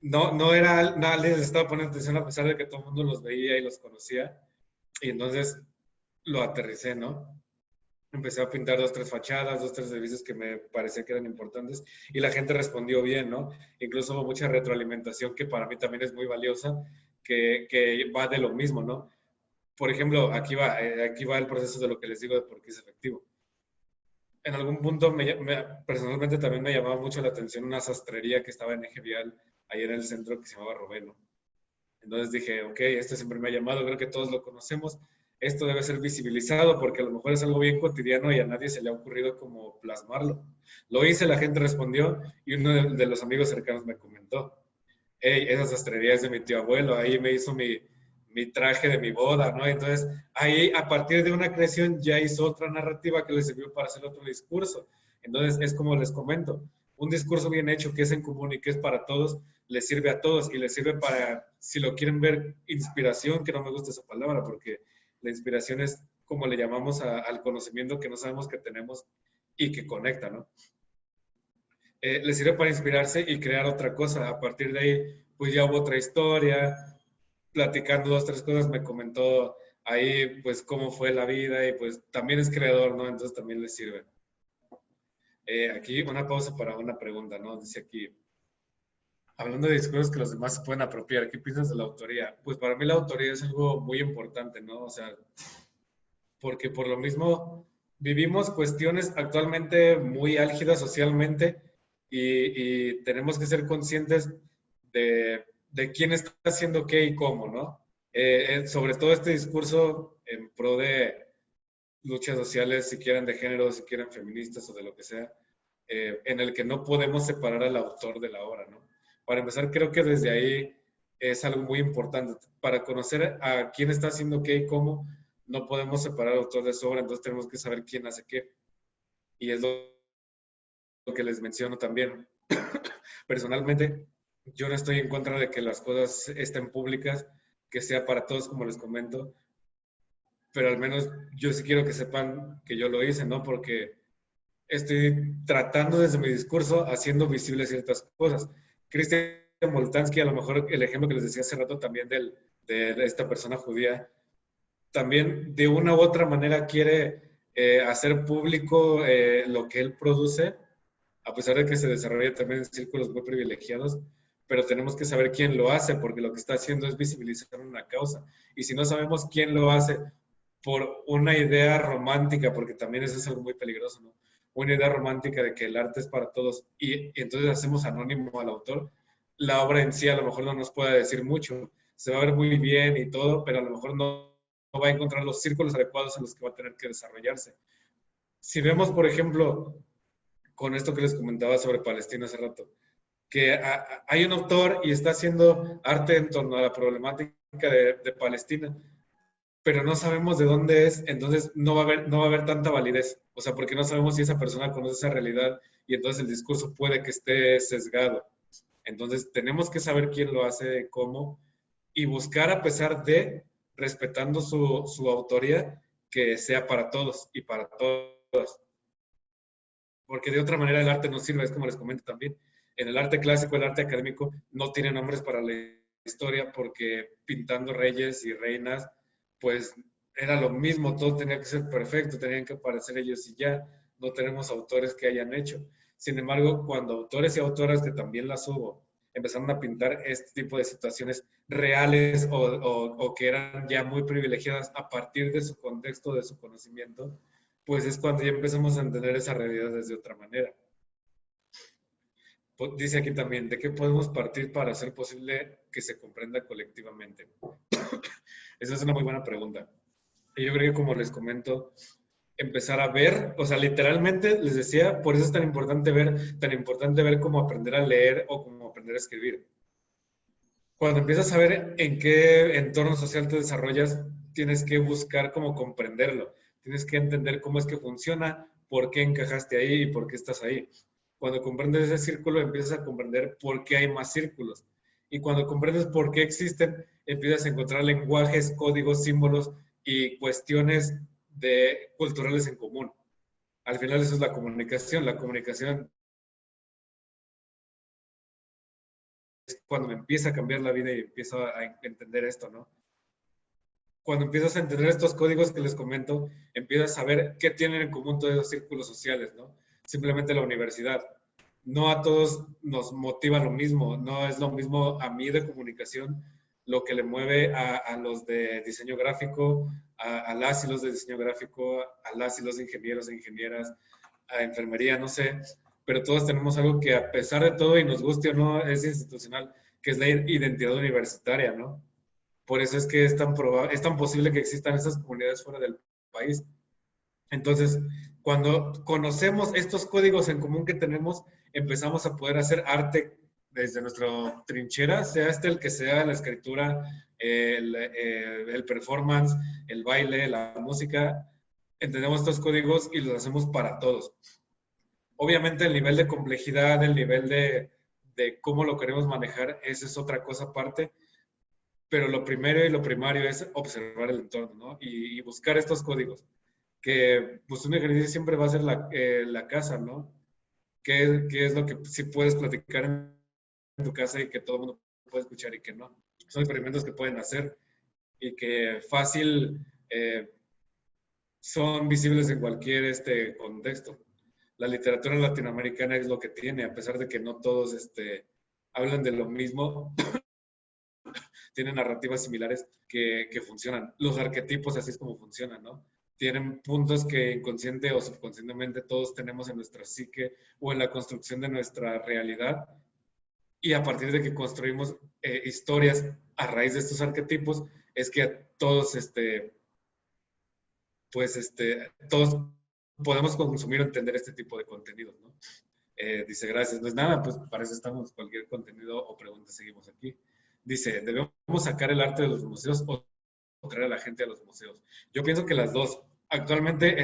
no era, nadie les estaba poniendo atención a pesar de que todo el mundo los veía y los conocía. Y entonces lo aterricé, ¿no? Empecé a pintar dos, tres fachadas, dos, tres edificios que me parecía que eran importantes y la gente respondió bien, ¿no? Incluso hubo mucha retroalimentación que para mí también es muy valiosa, que va de lo mismo, ¿no? Por ejemplo, aquí va el proceso de lo que les digo de por qué es efectivo. En algún punto, personalmente también me llamaba mucho la atención una sastrería que estaba en Eje Vial, ahí en el centro, que se llamaba Robelo. Entonces dije, ok, esto siempre me ha llamado, creo que todos lo conocemos, esto debe ser visibilizado porque a lo mejor es algo bien cotidiano y a nadie se le ha ocurrido como plasmarlo. Lo hice, la gente respondió y uno de los amigos cercanos me comentó, hey, esa sastrería es de mi tío abuelo, ahí me hizo mi traje de mi boda, ¿no? Entonces, ahí a partir de una creación ya hizo otra narrativa que le sirvió para hacer otro discurso. Entonces, es como les comento, un discurso bien hecho que es en común y que es para todos, les sirve a todos y les sirve para, si lo quieren ver, inspiración, que no me gusta esa palabra, porque la inspiración es como le llamamos al conocimiento que no sabemos que tenemos y que conecta, ¿no? Les sirve para inspirarse y crear otra cosa. A partir de ahí, pues ya hubo otra historia, platicando dos, tres cosas, me comentó ahí, pues, cómo fue la vida y pues también es creador, ¿no? Entonces también les sirve. Aquí una pausa para una pregunta, ¿no? Dice aquí, hablando de discursos que los demás se pueden apropiar, ¿qué piensas de la autoría? Pues para mí la autoría es algo muy importante, ¿no? O sea, porque por lo mismo vivimos cuestiones actualmente muy álgidas socialmente y tenemos que ser conscientes de quién está haciendo qué y cómo, ¿no? Sobre todo este discurso en pro de luchas sociales, si quieren de género, si quieren feministas o de lo que sea, en el que no podemos separar al autor de la obra, ¿no? Para empezar, creo que desde ahí es algo muy importante. Para conocer a quién está haciendo qué y cómo, no podemos separar al autor de su obra, entonces tenemos que saber quién hace qué. Y es lo que les menciono también. Personalmente, yo no estoy en contra de que las cosas estén públicas, que sea para todos, como les comento, pero al menos yo sí quiero que sepan que yo lo hice, ¿no? Porque estoy tratando desde mi discurso, haciendo visibles ciertas cosas. Christian Moltansky, a lo mejor el ejemplo que les decía hace rato también de esta persona judía, también de una u otra manera quiere hacer público lo que él produce, a pesar de que se desarrolla también en círculos muy privilegiados, pero tenemos que saber quién lo hace, porque lo que está haciendo es visibilizar una causa. Y si no sabemos quién lo hace por una idea romántica, porque también eso es algo muy peligroso, ¿no? Una idea romántica de que el arte es para todos y entonces hacemos anónimo al autor, la obra en sí a lo mejor no nos puede decir mucho. Se va a ver muy bien y todo, pero a lo mejor no va a encontrar los círculos adecuados en los que va a tener que desarrollarse. Si vemos, por ejemplo, con esto que les comentaba sobre Palestina hace rato, que hay un autor y está haciendo arte en torno a la problemática de Palestina, pero no sabemos de dónde es, entonces no va a haber tanta validez. O sea, porque no sabemos si esa persona conoce esa realidad y entonces el discurso puede que esté sesgado. Entonces tenemos que saber quién lo hace, cómo, y buscar a pesar de, respetando su autoría, que sea para todos y para todas. Porque de otra manera el arte no sirve, es como les comento también. En el arte clásico, el arte académico no tiene nombres para la historia porque pintando reyes y reinas, pues era lo mismo, todo tenía que ser perfecto, tenían que aparecer ellos y ya, no tenemos autores que hayan hecho. Sin embargo, cuando autores y autoras, que también las hubo, empezaron a pintar este tipo de situaciones reales o que eran ya muy privilegiadas a partir de su contexto, de su conocimiento, pues es cuando ya empezamos a entender esa realidad desde otra manera. Dice aquí también, ¿de qué podemos partir para hacer posible que se comprenda colectivamente? Esa es una muy buena pregunta. Y yo creo que, como les comento, empezar a ver, o sea, literalmente les decía, por eso es tan importante ver cómo aprender a leer o cómo aprender a escribir. Cuando empiezas a ver en qué entorno social te desarrollas, tienes que buscar cómo comprenderlo. Tienes que entender cómo es que funciona, por qué encajaste ahí y por qué estás ahí. Cuando comprendes ese círculo, empiezas a comprender por qué hay más círculos. Y cuando comprendes por qué existen, empiezas a encontrar lenguajes, códigos, símbolos y cuestiones culturales en común. Al final eso es la comunicación. La comunicación es cuando me empieza a cambiar la vida y empiezo a entender esto, ¿no? Cuando empiezas a entender estos códigos que les comento, empiezas a ver qué tienen en común todos esos círculos sociales, ¿no? Simplemente la universidad. No a todos nos motiva lo mismo, no es lo mismo a mí de comunicación lo que le mueve a los de diseño gráfico, a las y los de diseño gráfico, a las y los de ingenieros e ingenieras, a enfermería, no sé, pero todos tenemos algo que a pesar de todo y nos guste o no es institucional, que es la identidad universitaria, ¿no? Por eso es que es tan posible que existan esas comunidades fuera del país. Entonces, cuando conocemos estos códigos en común que tenemos, empezamos a poder hacer arte desde nuestra trinchera, sea este el que sea, la escritura, el performance, el baile, la música. Entendemos estos códigos y los hacemos para todos. Obviamente el nivel de complejidad, el nivel de cómo lo queremos manejar, esa es otra cosa aparte, pero lo primero y lo primario es observar el entorno, ¿no? Y buscar estos códigos, que pues un ejercicio siempre va a ser la casa, ¿no? ¿Qué es lo que sí puedes platicar en tu casa y que todo el mundo puede escuchar y que no? Son experimentos que pueden hacer y que fácil son visibles en cualquier contexto. La literatura latinoamericana es lo que tiene, a pesar de que no todos hablan de lo mismo, tienen narrativas similares que funcionan. Los arquetipos así es como funcionan, ¿no? Tienen puntos que inconsciente o subconscientemente todos tenemos en nuestra psique o en la construcción de nuestra realidad. Y a partir de que construimos historias a raíz de estos arquetipos, es que todos, todos podemos consumir o entender este tipo de contenidos, ¿no? Dice, gracias. No es nada, pues para eso estamos. Cualquier contenido o pregunta seguimos aquí. dice, ¿debemos sacar el arte de los museos o traer a la gente a los museos? Yo pienso que las dos. Actualmente,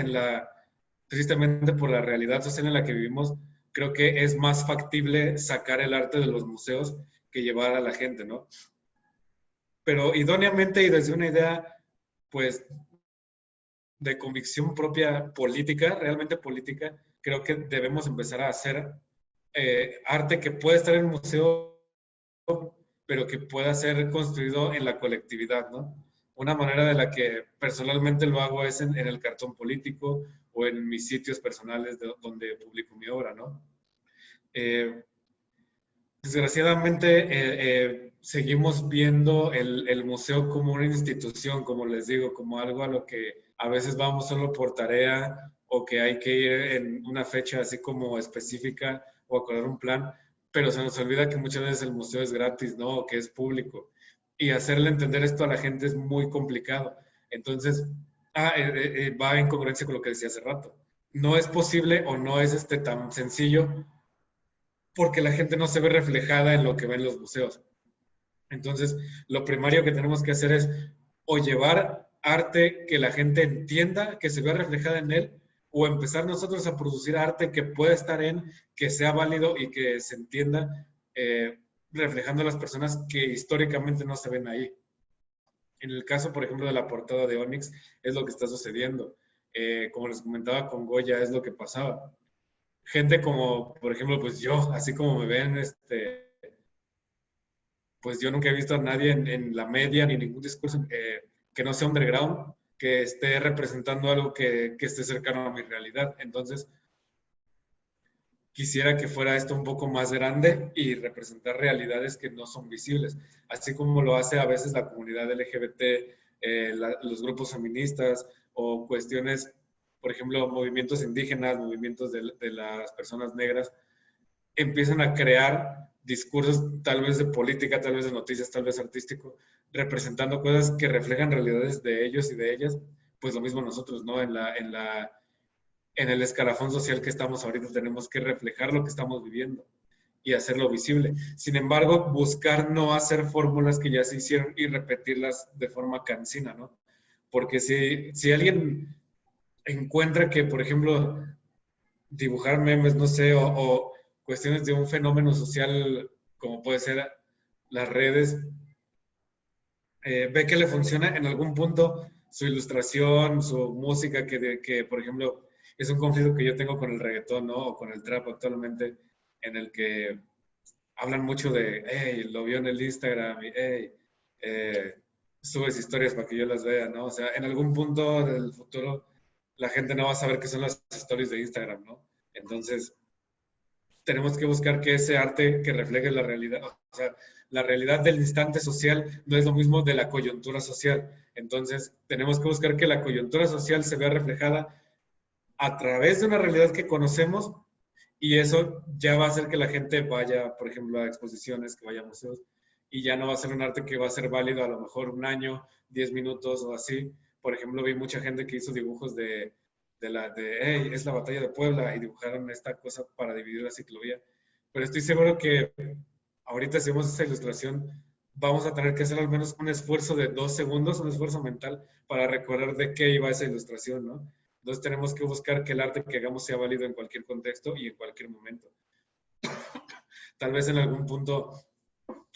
tristemente por la realidad social en la que vivimos, creo que es más factible sacar el arte de los museos que llevar a la gente, ¿no? Pero idóneamente y desde una idea, pues, de convicción propia política, realmente política, creo que debemos empezar a hacer arte que puede estar en el museo, pero que pueda ser construido en la colectividad, ¿no? Una manera de la que personalmente lo hago es en el cartón político o en mis sitios personales donde publico mi obra, ¿no? Desgraciadamente, seguimos viendo el museo como una institución, como les digo, como algo a lo que a veces vamos solo por tarea o que hay que ir en una fecha así como específica o acordar un plan, pero se nos olvida que muchas veces el museo es gratis, ¿no? O que es público. Y hacerle entender esto a la gente es muy complicado. Entonces, va en congruencia con lo que decía hace rato. No es posible o no es tan sencillo porque la gente no se ve reflejada en lo que ven los museos. Entonces, lo primario que tenemos que hacer es o llevar arte que la gente entienda, que se vea reflejada en él, o empezar nosotros a producir arte que pueda estar que sea válido y que se entienda, reflejando a las personas que históricamente no se ven ahí. En el caso, por ejemplo, de la portada de Onyx, es lo que está sucediendo. Como les comentaba con Goya, es lo que pasaba. Gente como, por ejemplo, pues yo, así como me ven, pues yo nunca he visto a nadie en la media ni ningún discurso que no sea underground, que esté representando algo que esté cercano a mi realidad. Entonces, quisiera que fuera esto un poco más grande y representar realidades que no son visibles, así como lo hace a veces la comunidad LGBT, los grupos feministas o cuestiones, por ejemplo, movimientos indígenas, movimientos de las personas negras, empiezan a crear discursos tal vez de política, tal vez de noticias, tal vez artístico, representando cosas que reflejan realidades de ellos y de ellas, pues lo mismo nosotros, ¿no? En el escalafón social que estamos ahorita tenemos que reflejar lo que estamos viviendo y hacerlo visible. Sin embargo, buscar no hacer fórmulas que ya se hicieron y repetirlas de forma cansina, ¿no? Porque si alguien encuentra que, por ejemplo, dibujar memes, no sé, o cuestiones de un fenómeno social como puede ser las redes, ve que le funciona en algún punto su ilustración, su música, que por ejemplo es un conflicto que yo tengo con el reggaetón, ¿no? O con el trap actualmente, en el que hablan mucho de, hey, lo vio en el Instagram, y hey, subes historias para que yo las vea, ¿no? O sea, en algún punto del futuro la gente no va a saber qué son las stories de Instagram, ¿no? Entonces, tenemos que buscar que ese arte que refleje la realidad, o sea, la realidad del instante social no es lo mismo de la coyuntura social. Entonces, tenemos que buscar que la coyuntura social se vea reflejada a través de una realidad que conocemos y eso ya va a hacer que la gente vaya, por ejemplo, a exposiciones, que vaya a museos y ya no va a ser un arte que va a ser válido a lo mejor un año, 10 minutos o así. Por ejemplo, vi mucha gente que hizo dibujos hey, es la batalla de Puebla y dibujaron esta cosa para dividir la ciclovía. Pero estoy seguro que ahorita si hacemos esa ilustración, vamos a tener que hacer al menos un esfuerzo de 2 segundos, un esfuerzo mental para recordar de qué iba esa ilustración, ¿no? Entonces tenemos que buscar que el arte que hagamos sea válido en cualquier contexto y en cualquier momento. Tal vez en algún punto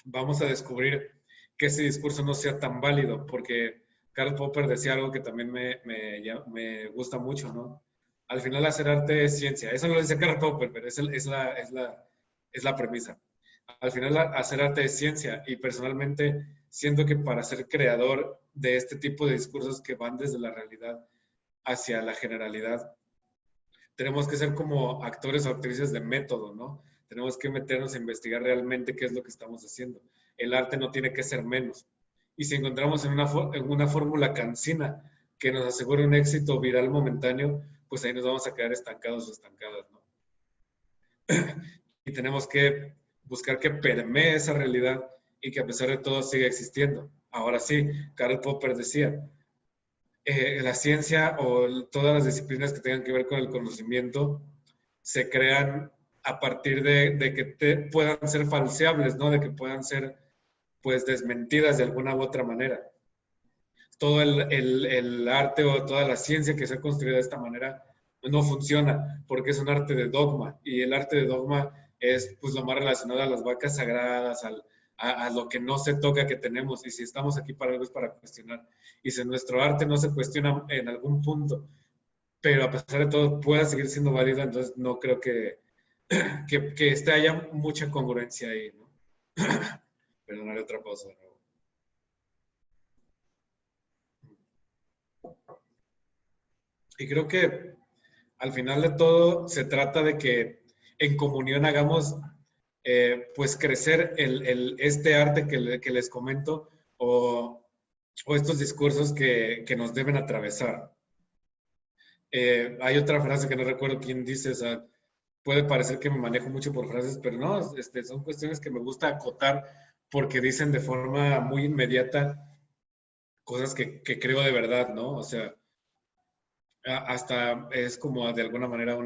vamos a descubrir que ese discurso no sea tan válido, porque Karl Popper decía algo que también me gusta mucho, ¿no? Al final hacer arte es ciencia. Eso no lo dice Karl Popper, pero es la premisa. Al final hacer arte es ciencia y personalmente siento que para ser creador de este tipo de discursos que van desde la realidad hacia la generalidad, tenemos que ser como actores o actrices de método, ¿no? Tenemos que meternos a investigar realmente qué es lo que estamos haciendo. El arte no tiene que ser menos. Y si encontramos en una fórmula cansina que nos asegure un éxito viral momentáneo, pues ahí nos vamos a quedar estancados o estancadas, ¿no? Y tenemos que buscar que permee esa realidad y que a pesar de todo siga existiendo. Ahora sí, Karl Popper decía, la ciencia o todas las disciplinas que tengan que ver con el conocimiento se crean a partir de que puedan ser falseables, ¿no? De que puedan ser pues desmentidas de alguna u otra manera. Todo el arte o toda la ciencia que se ha construido de esta manera no funciona porque es un arte de dogma, y el arte de dogma es pues lo más relacionado a las vacas sagradas, a lo que no se toca que tenemos, y si estamos aquí para algo es para cuestionar. Y si nuestro arte no se cuestiona en algún punto, pero a pesar de todo pueda seguir siendo válido, entonces no creo que haya mucha congruencia ahí, ¿no? Perdón, haré otra pausa de nuevo. Y creo que al final de todo se trata de que en comunión hagamos pues crecer este arte que les comento, o estos discursos que nos deben atravesar. Hay otra frase que no recuerdo quién dice, o sea, puede parecer que me manejo mucho por frases, pero no, son cuestiones que me gusta acotar porque dicen de forma muy inmediata cosas que creo de verdad, ¿no? O sea, hasta es como de alguna manera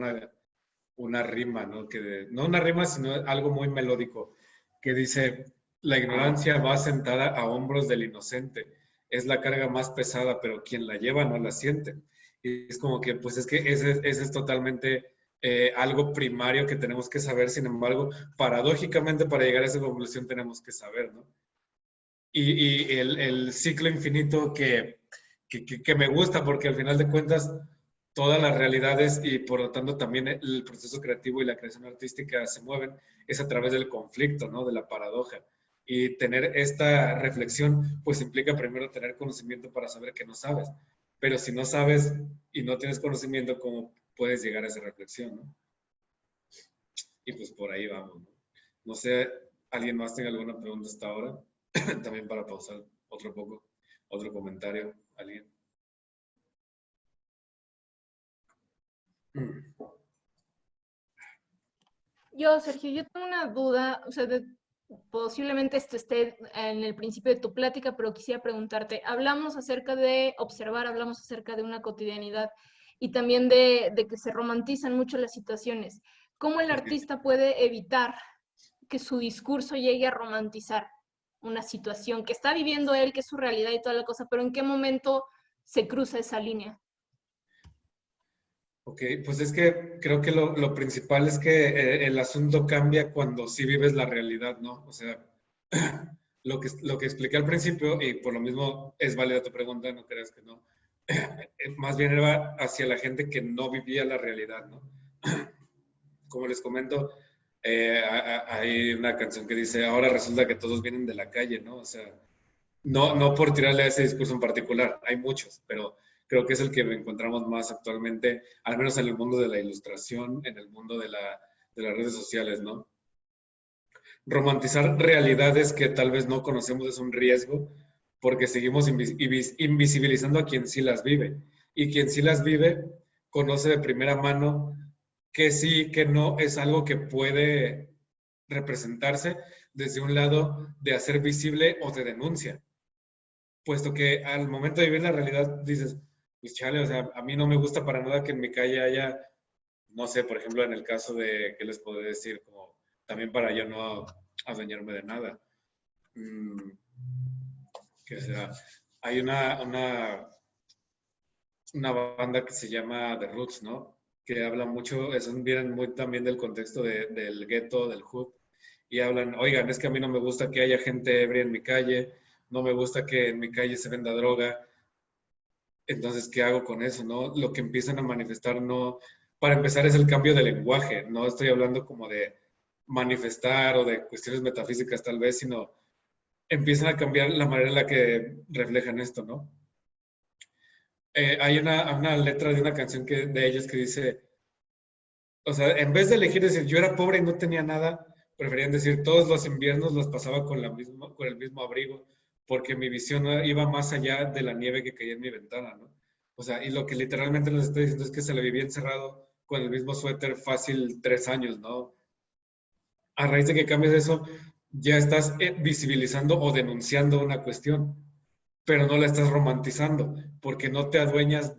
una rima, ¿no? No una rima, sino algo muy melódico, que dice, la ignorancia va sentada a hombros del inocente, es la carga más pesada, pero quien la lleva no la siente. Y es como que, pues es que ese es totalmente algo primario que tenemos que saber, sin embargo, paradójicamente para llegar a esa conclusión tenemos que saber, ¿no? Y el ciclo infinito que me gusta, porque al final de cuentas todas las realidades y por lo tanto también el proceso creativo y la creación artística se mueven, es a través del conflicto, ¿no? De la paradoja. Y tener esta reflexión, pues implica primero tener conocimiento para saber que no sabes. Pero si no sabes y no tienes conocimiento, ¿cómo puedes llegar a esa reflexión, no? Y pues por ahí vamos, ¿no? No sé, ¿alguien más tenga alguna pregunta hasta ahora? También para pausar otro poco, otro comentario, ¿alguien? Yo, Sergio, yo tengo una duda, o sea, posiblemente esto esté en el principio de tu plática, pero quisiera preguntarte, hablamos acerca de observar, hablamos acerca de una cotidianidad y también de que se romantizan mucho las situaciones. ¿Cómo el artista puede evitar que su discurso llegue a romantizar una situación que está viviendo él, que es su realidad y toda la cosa, pero en qué momento se cruza esa línea? Ok, pues es que creo que lo principal es que el asunto cambia cuando sí vives la realidad, ¿no? O sea, lo que expliqué al principio, y por lo mismo es válida tu pregunta, no creas que no, más bien era hacia la gente que no vivía la realidad, ¿no? Como les comento, hay una canción que dice, ahora resulta que todos vienen de la calle, ¿no? O sea, no por tirarle a ese discurso en particular, hay muchos, pero creo que es el que encontramos más actualmente, al menos en el mundo de la ilustración, en el mundo de las redes sociales, ¿no? Romantizar realidades que tal vez no conocemos es un riesgo porque seguimos invisibilizando a quien sí las vive. Y quien sí las vive conoce de primera mano que sí, que no, es algo que puede representarse desde un lado de hacer visible o de denuncia, puesto que al momento de vivir la realidad dices, pues chale, o sea, a mí no me gusta para nada que en mi calle haya, no sé, por ejemplo, en el caso de, ¿qué les puedo decir? Como también para yo no adueñarme de nada. Que sea, hay una banda que se llama The Roots, ¿no? Que habla mucho, vienen muy también del contexto del gueto, del hood, y hablan, oigan, es que a mí no me gusta que haya gente ebria en mi calle, no me gusta que en mi calle se venda droga, entonces, ¿qué hago con eso, no? Lo que empiezan a manifestar no, para empezar es el cambio de lenguaje, no estoy hablando como de manifestar o de cuestiones metafísicas tal vez, sino empiezan a cambiar la manera en la que reflejan esto, ¿no? Hay una letra de una canción de ellos que dice, o sea, en vez de elegir decir yo era pobre y no tenía nada, preferían decir todos los inviernos los pasaba con el mismo abrigo, porque mi visión iba más allá de la nieve que caía en mi ventana, ¿no? O sea, y lo que literalmente les estoy diciendo es que se le vivía encerrado con el mismo suéter fácil 3 años, ¿no? A raíz de que cambies eso, ya estás visibilizando o denunciando una cuestión, pero no la estás romantizando, porque no te adueñas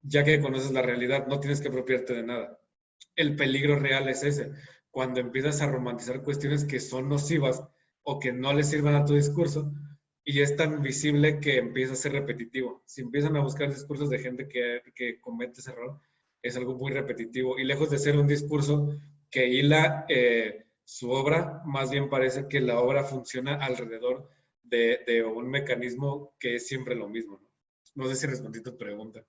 ya que conoces la realidad, no tienes que apropiarte de nada. El peligro real es ese, cuando empiezas a romantizar cuestiones que son nocivas o que no le sirvan a tu discurso, y es tan visible que empieza a ser repetitivo. Si empiezan a buscar discursos de gente que comete ese error, es algo muy repetitivo, y lejos de ser un discurso que hila su obra, más bien parece que la obra funciona alrededor de un mecanismo que es siempre lo mismo, ¿no? No sé si respondí tu pregunta.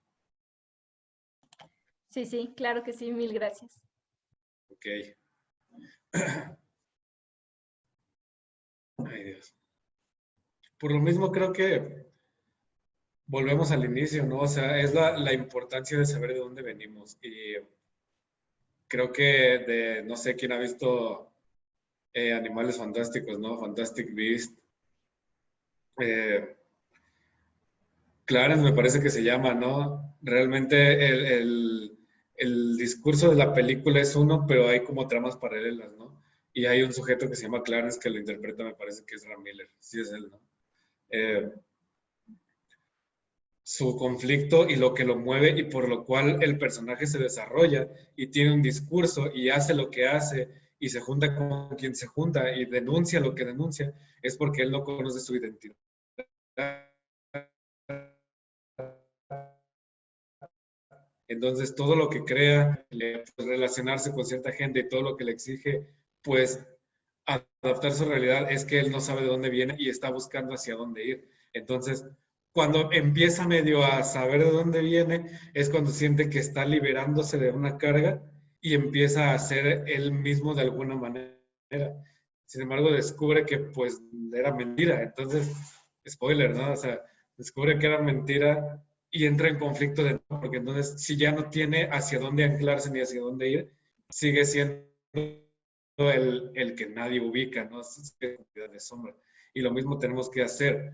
Sí, sí, claro que sí, mil gracias. Ok. Ay, Dios. Por lo mismo creo que volvemos al inicio, ¿no? O sea, es la importancia de saber de dónde venimos. Y creo que no sé quién ha visto Animales Fantásticos, ¿no? Fantastic Beast. Eh, Clarence me parece que se llama, ¿no? Realmente el discurso de la película es uno, pero hay como tramas paralelas, ¿no? Y hay un sujeto que se llama Clarence que lo interpreta, me parece que es Ram Miller. Sí es él, ¿no? Eh, Su conflicto y lo que lo mueve y por lo cual el personaje se desarrolla y tiene un discurso y hace lo que hace y se junta con quien se junta y denuncia lo que denuncia, es porque él no conoce su identidad. Entonces, todo lo que crea, pues, relacionarse con cierta gente y todo lo que le exige, pues adaptar su realidad, es que él no sabe de dónde viene y está buscando hacia dónde ir. Entonces, cuando empieza medio a saber de dónde viene, es cuando siente que está liberándose de una carga y empieza a ser él mismo de alguna manera. Sin embargo, descubre que pues era mentira. Entonces, spoiler, ¿no? O sea, descubre que era mentira y entra en conflicto de nuevo, porque entonces si ya no tiene hacia dónde anclarse ni hacia dónde ir, sigue siendo el que nadie ubica, ¿no? Es de sombra. Y lo mismo tenemos que hacer.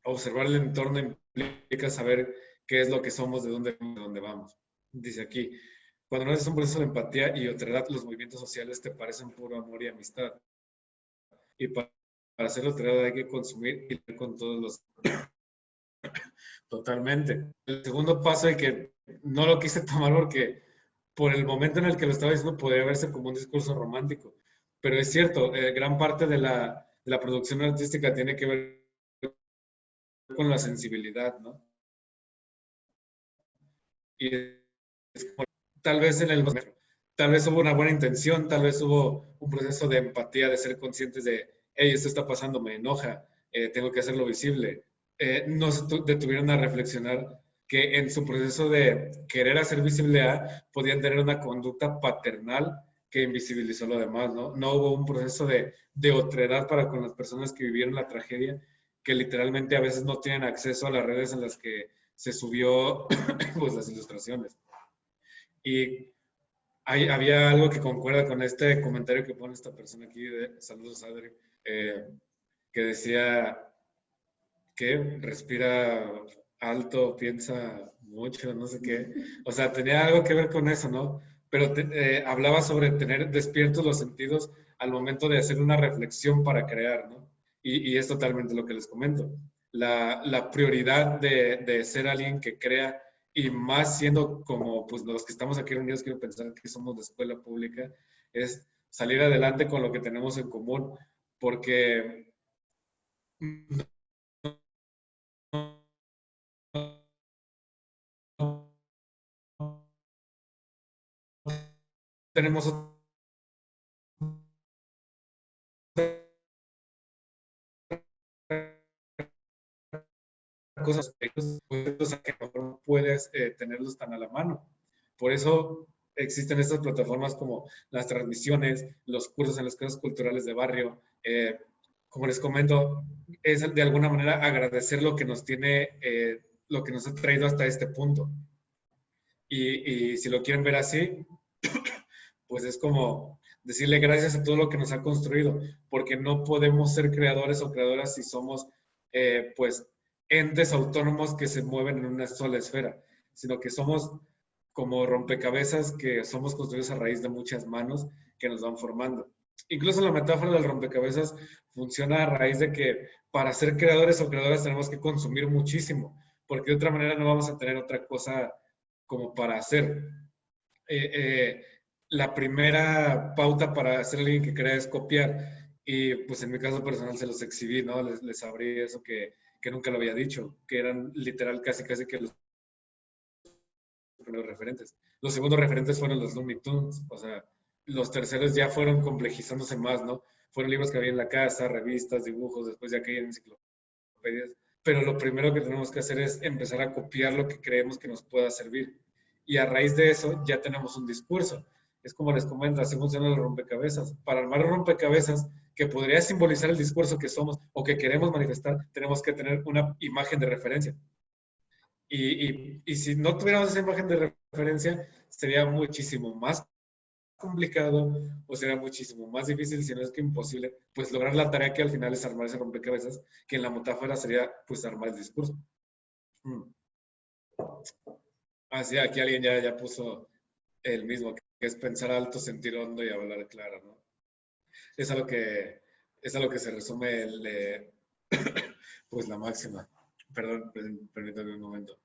Observar el entorno implica saber qué es lo que somos, de dónde vamos. Dice aquí, cuando no haces un proceso de empatía y otredad, los movimientos sociales te parecen puro amor y amistad. Y para hacer otredad hay que consumir y leer con todos los... Totalmente. El segundo paso y que no lo quise tomar porque por el momento en el que lo estaba diciendo podría verse como un discurso romántico. Pero es cierto, gran parte de la producción artística tiene que ver con la sensibilidad, ¿no? Y es como, tal vez en el tal vez hubo una buena intención, tal vez hubo un proceso de empatía, de ser conscientes de, hey, esto está pasando, me enoja, tengo que hacerlo visible. No se detuvieron a reflexionar que en su proceso de querer hacer visible podían tener una conducta paternal que invisibilizó lo demás, ¿no? No hubo un proceso de otredad para con las personas que vivieron la tragedia, que literalmente a veces no tienen acceso a las redes en las que se subió pues, las ilustraciones. Y había algo que concuerda con este comentario que pone esta persona aquí, de saludos Adri, que decía que respira alto, piensa mucho, no sé qué. O sea, tenía algo que ver con eso, ¿no? Pero hablaba sobre tener despiertos los sentidos al momento de hacer una reflexión para crear, ¿no? Y es totalmente lo que les comento. La prioridad de ser alguien que crea y más siendo como pues los que estamos aquí reunidos, quiero pensar que somos de escuela pública, es salir adelante con lo que tenemos en común, porque tenemos cosas que no puedes tenerlos tan a la mano. Por eso existen estas plataformas como las transmisiones, los cursos en las casas culturales de barrio. Como les comento, es de alguna manera agradecer lo que nos tiene, lo que nos ha traído hasta este punto. Y si lo quieren ver así, pues es como decirle gracias a todo lo que nos ha construido, porque no podemos ser creadores o creadoras si somos, pues, entes autónomos que se mueven en una sola esfera, sino que somos como rompecabezas que somos construidos a raíz de muchas manos que nos van formando. Incluso la metáfora del rompecabezas funciona a raíz de que para ser creadores o creadoras tenemos que consumir muchísimo, porque de otra manera no vamos a tener otra cosa como para hacer. Eh, eh, la primera pauta para ser alguien que crea es copiar. Y pues en mi caso personal se los exhibí, ¿no? Les abrí eso que nunca lo había dicho, que eran literal casi que los primeros referentes. Los segundos referentes fueron los Looney Tunes, o sea, los terceros ya fueron complejizándose más, ¿no? Fueron libros que había en la casa, revistas, dibujos, después ya que hay enciclopedias. Pero lo primero que tenemos que hacer es empezar a copiar lo que creemos que nos pueda servir. Y a raíz de eso ya tenemos un discurso. Es como les comento, así funciona el rompecabezas. Para armar un rompecabezas que podría simbolizar el discurso que somos o que queremos manifestar, tenemos que tener una imagen de referencia. Y si no tuviéramos esa imagen de referencia, sería muchísimo más complicado o sería muchísimo más difícil, si no es que imposible, pues lograr la tarea que al final es armar ese rompecabezas, que en la metáfora sería pues armar el discurso. Así, aquí alguien ya puso el mismo, que es pensar alto, sentir hondo y hablar claro, ¿no? Es a lo que se resume pues la máxima. Perdón, permítame un momento.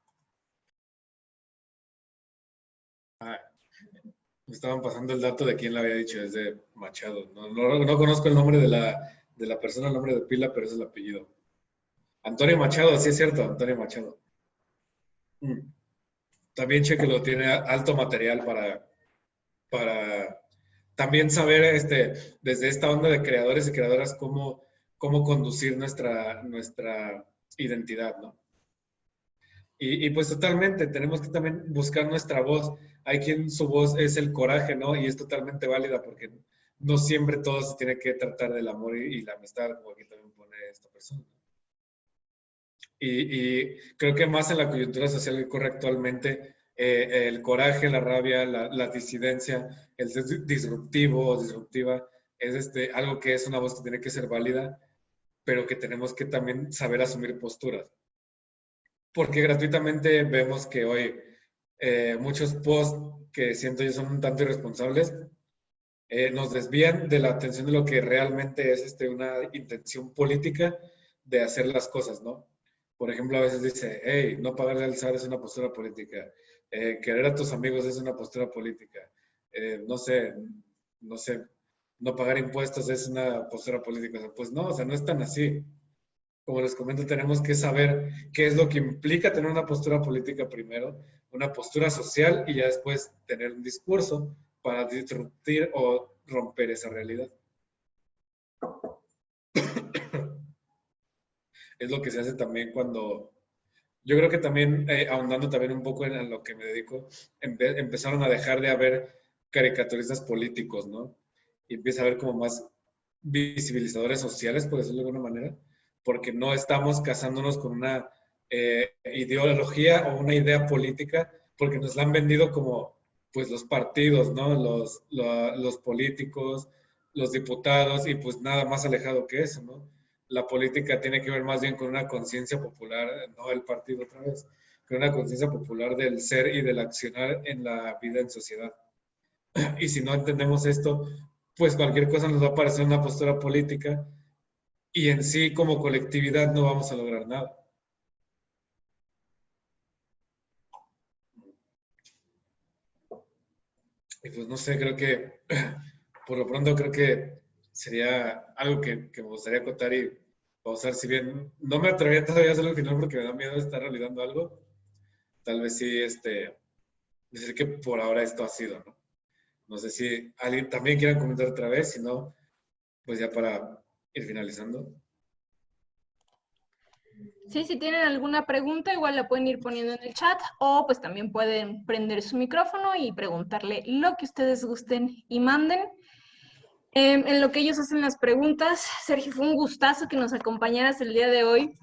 Me estaban pasando el dato de quién la había dicho, es de Machado. No conozco el nombre de la persona, el nombre de pila, pero ese es el apellido. Antonio Machado, sí es cierto, Antonio Machado. También Chequelo tiene alto material para también saber desde esta onda de creadores y creadoras cómo conducir nuestra identidad, ¿no? Y pues totalmente, tenemos que también buscar nuestra voz. Hay quien su voz es el coraje, ¿no? Y es totalmente válida porque no siempre todo se tiene que tratar del amor y la amistad, como aquí también pone esta persona. Y creo que más en la coyuntura social que corre actualmente, el coraje, la rabia, la disidencia, el ser disruptivo o disruptiva, es algo que es una voz que tiene que ser válida, pero que tenemos que también saber asumir posturas. Porque gratuitamente vemos que hoy muchos posts que siento yo son un tanto irresponsables, nos desvían de la atención de lo que realmente es una intención política de hacer las cosas, ¿no? Por ejemplo, a veces dice, hey, no pagarle al SAR es una postura política, querer a tus amigos es una postura política, no sé, no pagar impuestos es una postura política. O sea, pues no, o sea, no es tan así. Como les comento, tenemos que saber qué es lo que implica tener una postura política primero, una postura social y ya después tener un discurso para disruptir o romper esa realidad. Es lo que se hace también cuando, yo creo que también, ahondando también un poco en lo que me dedico, empezaron a dejar de haber caricaturistas políticos, ¿no? Y empieza a haber como más visibilizadores sociales, por decirlo de alguna manera, porque no estamos casándonos con una ideología o una idea política, porque nos la han vendido como pues los partidos, ¿no? Los políticos, los diputados y pues nada más alejado que eso, ¿no? La política tiene que ver más bien con una conciencia popular, no el partido otra vez, con una conciencia popular del ser y del accionar en la vida en sociedad. Y si no entendemos esto, pues cualquier cosa nos va a parecer una postura política y en sí como colectividad no vamos a lograr nada. Y pues no sé, creo que por lo pronto creo que sería algo que me gustaría contar y pausar, si bien no me atrevería todavía a hacerlo al final porque me da miedo estar olvidando algo, tal vez sí decir que por ahora esto ha sido, ¿no? No sé si alguien también quiera comentar otra vez, si no, pues ya para ir finalizando. Sí, si tienen alguna pregunta, igual la pueden ir poniendo en el chat o pues también pueden prender su micrófono y preguntarle lo que ustedes gusten y manden. En lo que ellos hacen las preguntas, Sergio, fue un gustazo que nos acompañaras el día de hoy,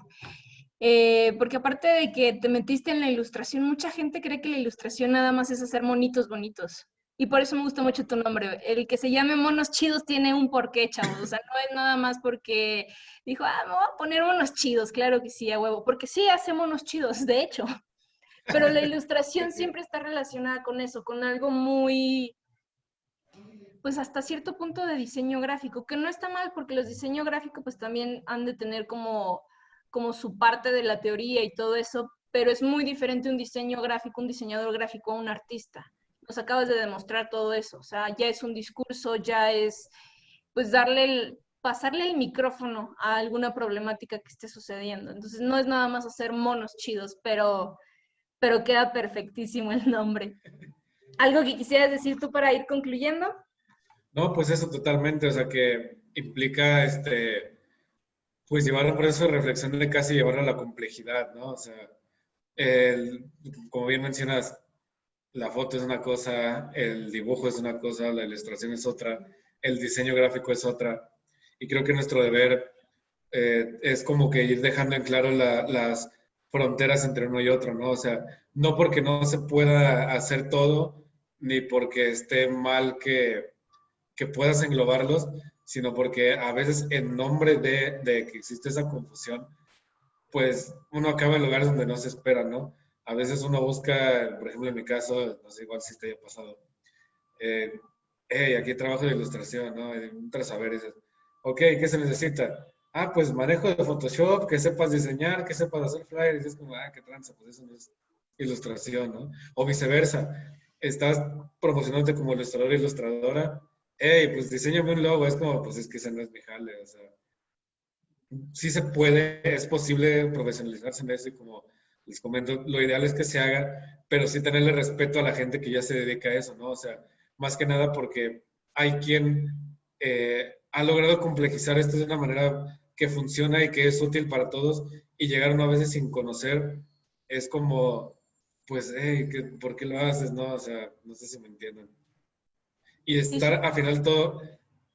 porque aparte de que te metiste en la ilustración, mucha gente cree que la ilustración nada más es hacer monitos bonitos. Y por eso me gusta mucho tu nombre. El que se llame Monos Chidos tiene un porqué, chavos. O sea, no es nada más porque dijo, me voy a poner monos chidos. Claro que sí, a huevo. Porque sí hace monos chidos, de hecho. Pero la ilustración siempre está relacionada con eso, con algo muy, pues hasta cierto punto de diseño gráfico, que no está mal porque los diseños gráficos pues también han de tener como su parte de la teoría y todo eso, pero es muy diferente un diseño gráfico, un diseñador gráfico a un artista. Nos acabas de demostrar todo eso, o sea, ya es un discurso, ya es pues darle pasarle el micrófono a alguna problemática que esté sucediendo. Entonces no es nada más hacer monos chidos, pero queda perfectísimo el nombre. ¿Algo que quisieras decir tú para ir concluyendo? No, pues eso totalmente, o sea, que implica, pues llevar un proceso de reflexión de casi llevarlo a la complejidad, ¿no? O sea, como bien mencionas, la foto es una cosa, el dibujo es una cosa, la ilustración es otra, el diseño gráfico es otra. Y creo que nuestro deber es como que ir dejando en claro las fronteras entre uno y otro, ¿no? O sea, no porque no se pueda hacer todo, ni porque esté mal que puedas englobarlos, sino porque a veces en nombre de que existe esa confusión, pues uno acaba en lugares donde no se espera, ¿no? A veces uno busca, por ejemplo, en mi caso, no sé, igual si te haya pasado, eh, hey, aquí trabajo de ilustración, ¿no? Y entras a ver y dices, ok, ¿qué se necesita? Ah, pues manejo de Photoshop, que sepas diseñar, que sepas hacer flyers, y dices como, ah, qué tranza, pues eso no es ilustración, ¿no? O viceversa, estás promocionándote como ilustrador e ilustradora, hey, pues diseñame un logo, es como, pues es que ese no es mi jale, o sea, sí se puede, es posible profesionalizarse en eso y como les comento, lo ideal es que se haga, pero sí tenerle respeto a la gente que ya se dedica a eso, ¿no? O sea, más que nada porque hay quien ha logrado complejizar esto de una manera que funciona y que es útil para todos y llegar una vez sin conocer es como, pues, hey, ¿por qué lo haces? No, o sea, no sé si me entienden. Y Sí, sí. estar al final todo,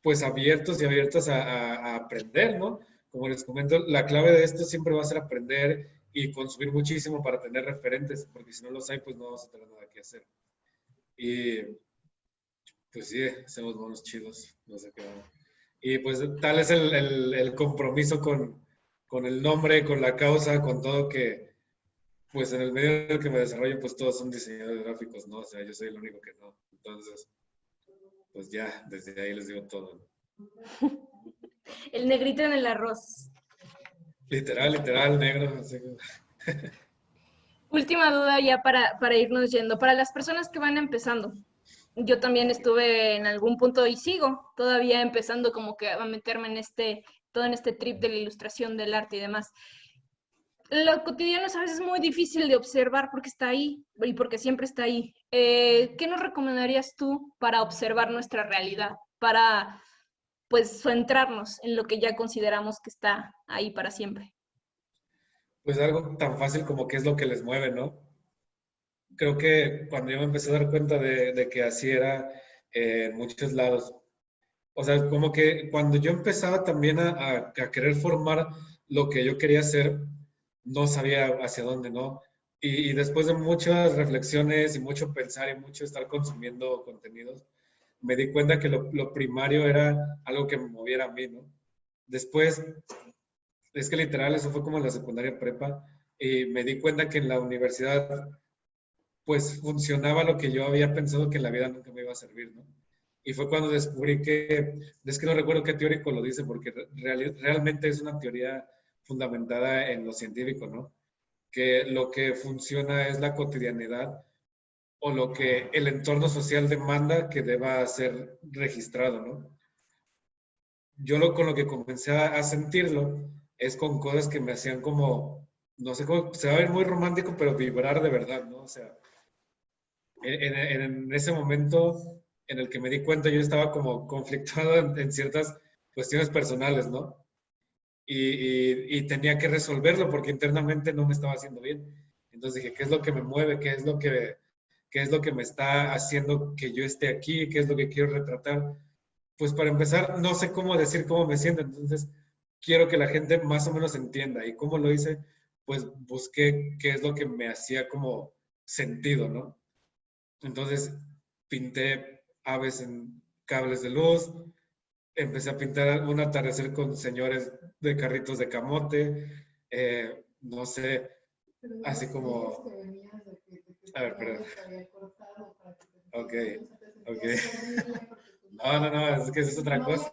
pues abiertos y abiertas a aprender, ¿no? Como les comento, la clave de esto siempre va a ser aprender y consumir muchísimo para tener referentes, porque si no los hay, pues no vamos a tener nada que hacer. Y pues sí, hacemos monos chidos, no sé qué. Y pues tal es el compromiso con el nombre, con la causa, con todo que, pues en el medio en el que me desarrollo, pues todos son diseñadores gráficos, ¿no? O sea, yo soy el único que no. Entonces, pues ya, desde ahí les digo todo, ¿no? El negrito en el arroz. Literal, literal, negro. Así. Última duda ya para irnos yendo. Para las personas que van empezando, yo también estuve en algún punto y sigo todavía empezando como que a meterme en todo en este trip de la ilustración, del arte y demás. Lo cotidiano es a veces muy difícil de observar porque está ahí y porque siempre está ahí. ¿Qué nos recomendarías tú para observar nuestra realidad? Para, pues, centrarnos en lo que ya consideramos que está ahí para siempre. Pues algo tan fácil como qué es lo que les mueve, ¿no? Creo que cuando yo me empecé a dar cuenta de que así era en muchos lados, o sea, como que cuando yo empezaba también a querer formar lo que yo quería hacer, no sabía hacia dónde, ¿no? Y después de muchas reflexiones y mucho pensar y mucho estar consumiendo contenidos, me di cuenta que lo primario era algo que me moviera a mí, ¿no? Después, es que literal, eso fue como en la secundaria prepa, y me di cuenta que en la universidad pues funcionaba lo que yo había pensado que en la vida nunca me iba a servir, ¿no? Y fue cuando descubrí que, es que no recuerdo qué teórico lo dice, porque realmente es una teoría fundamentada en lo científico, ¿no? Que lo que funciona es la cotidianidad o lo que el entorno social demanda que deba ser registrado, ¿no? Con lo que comencé a sentirlo es con cosas que me hacían como, no sé cómo, se va a ver muy romántico, pero vibrar de verdad, ¿no? O sea, en ese momento en el que me di cuenta, yo estaba como conflictuado en ciertas cuestiones personales, ¿no? Y tenía que resolverlo porque internamente no me estaba haciendo bien. Entonces dije, ¿qué es lo que me mueve? Qué es lo que me está haciendo que yo esté aquí? ¿Qué es lo que quiero retratar? Pues para empezar, no sé cómo decir cómo me siento, entonces quiero que la gente más o menos entienda. ¿Y cómo lo hice? Pues busqué qué es lo que me hacía como sentido, ¿no? Entonces pinté aves en cables de luz, empecé a pintar un atardecer con señores de carritos de camote, no sé, así como... A ver, perdón. Ok, ok. No, no, no, es que eso es otra cosa.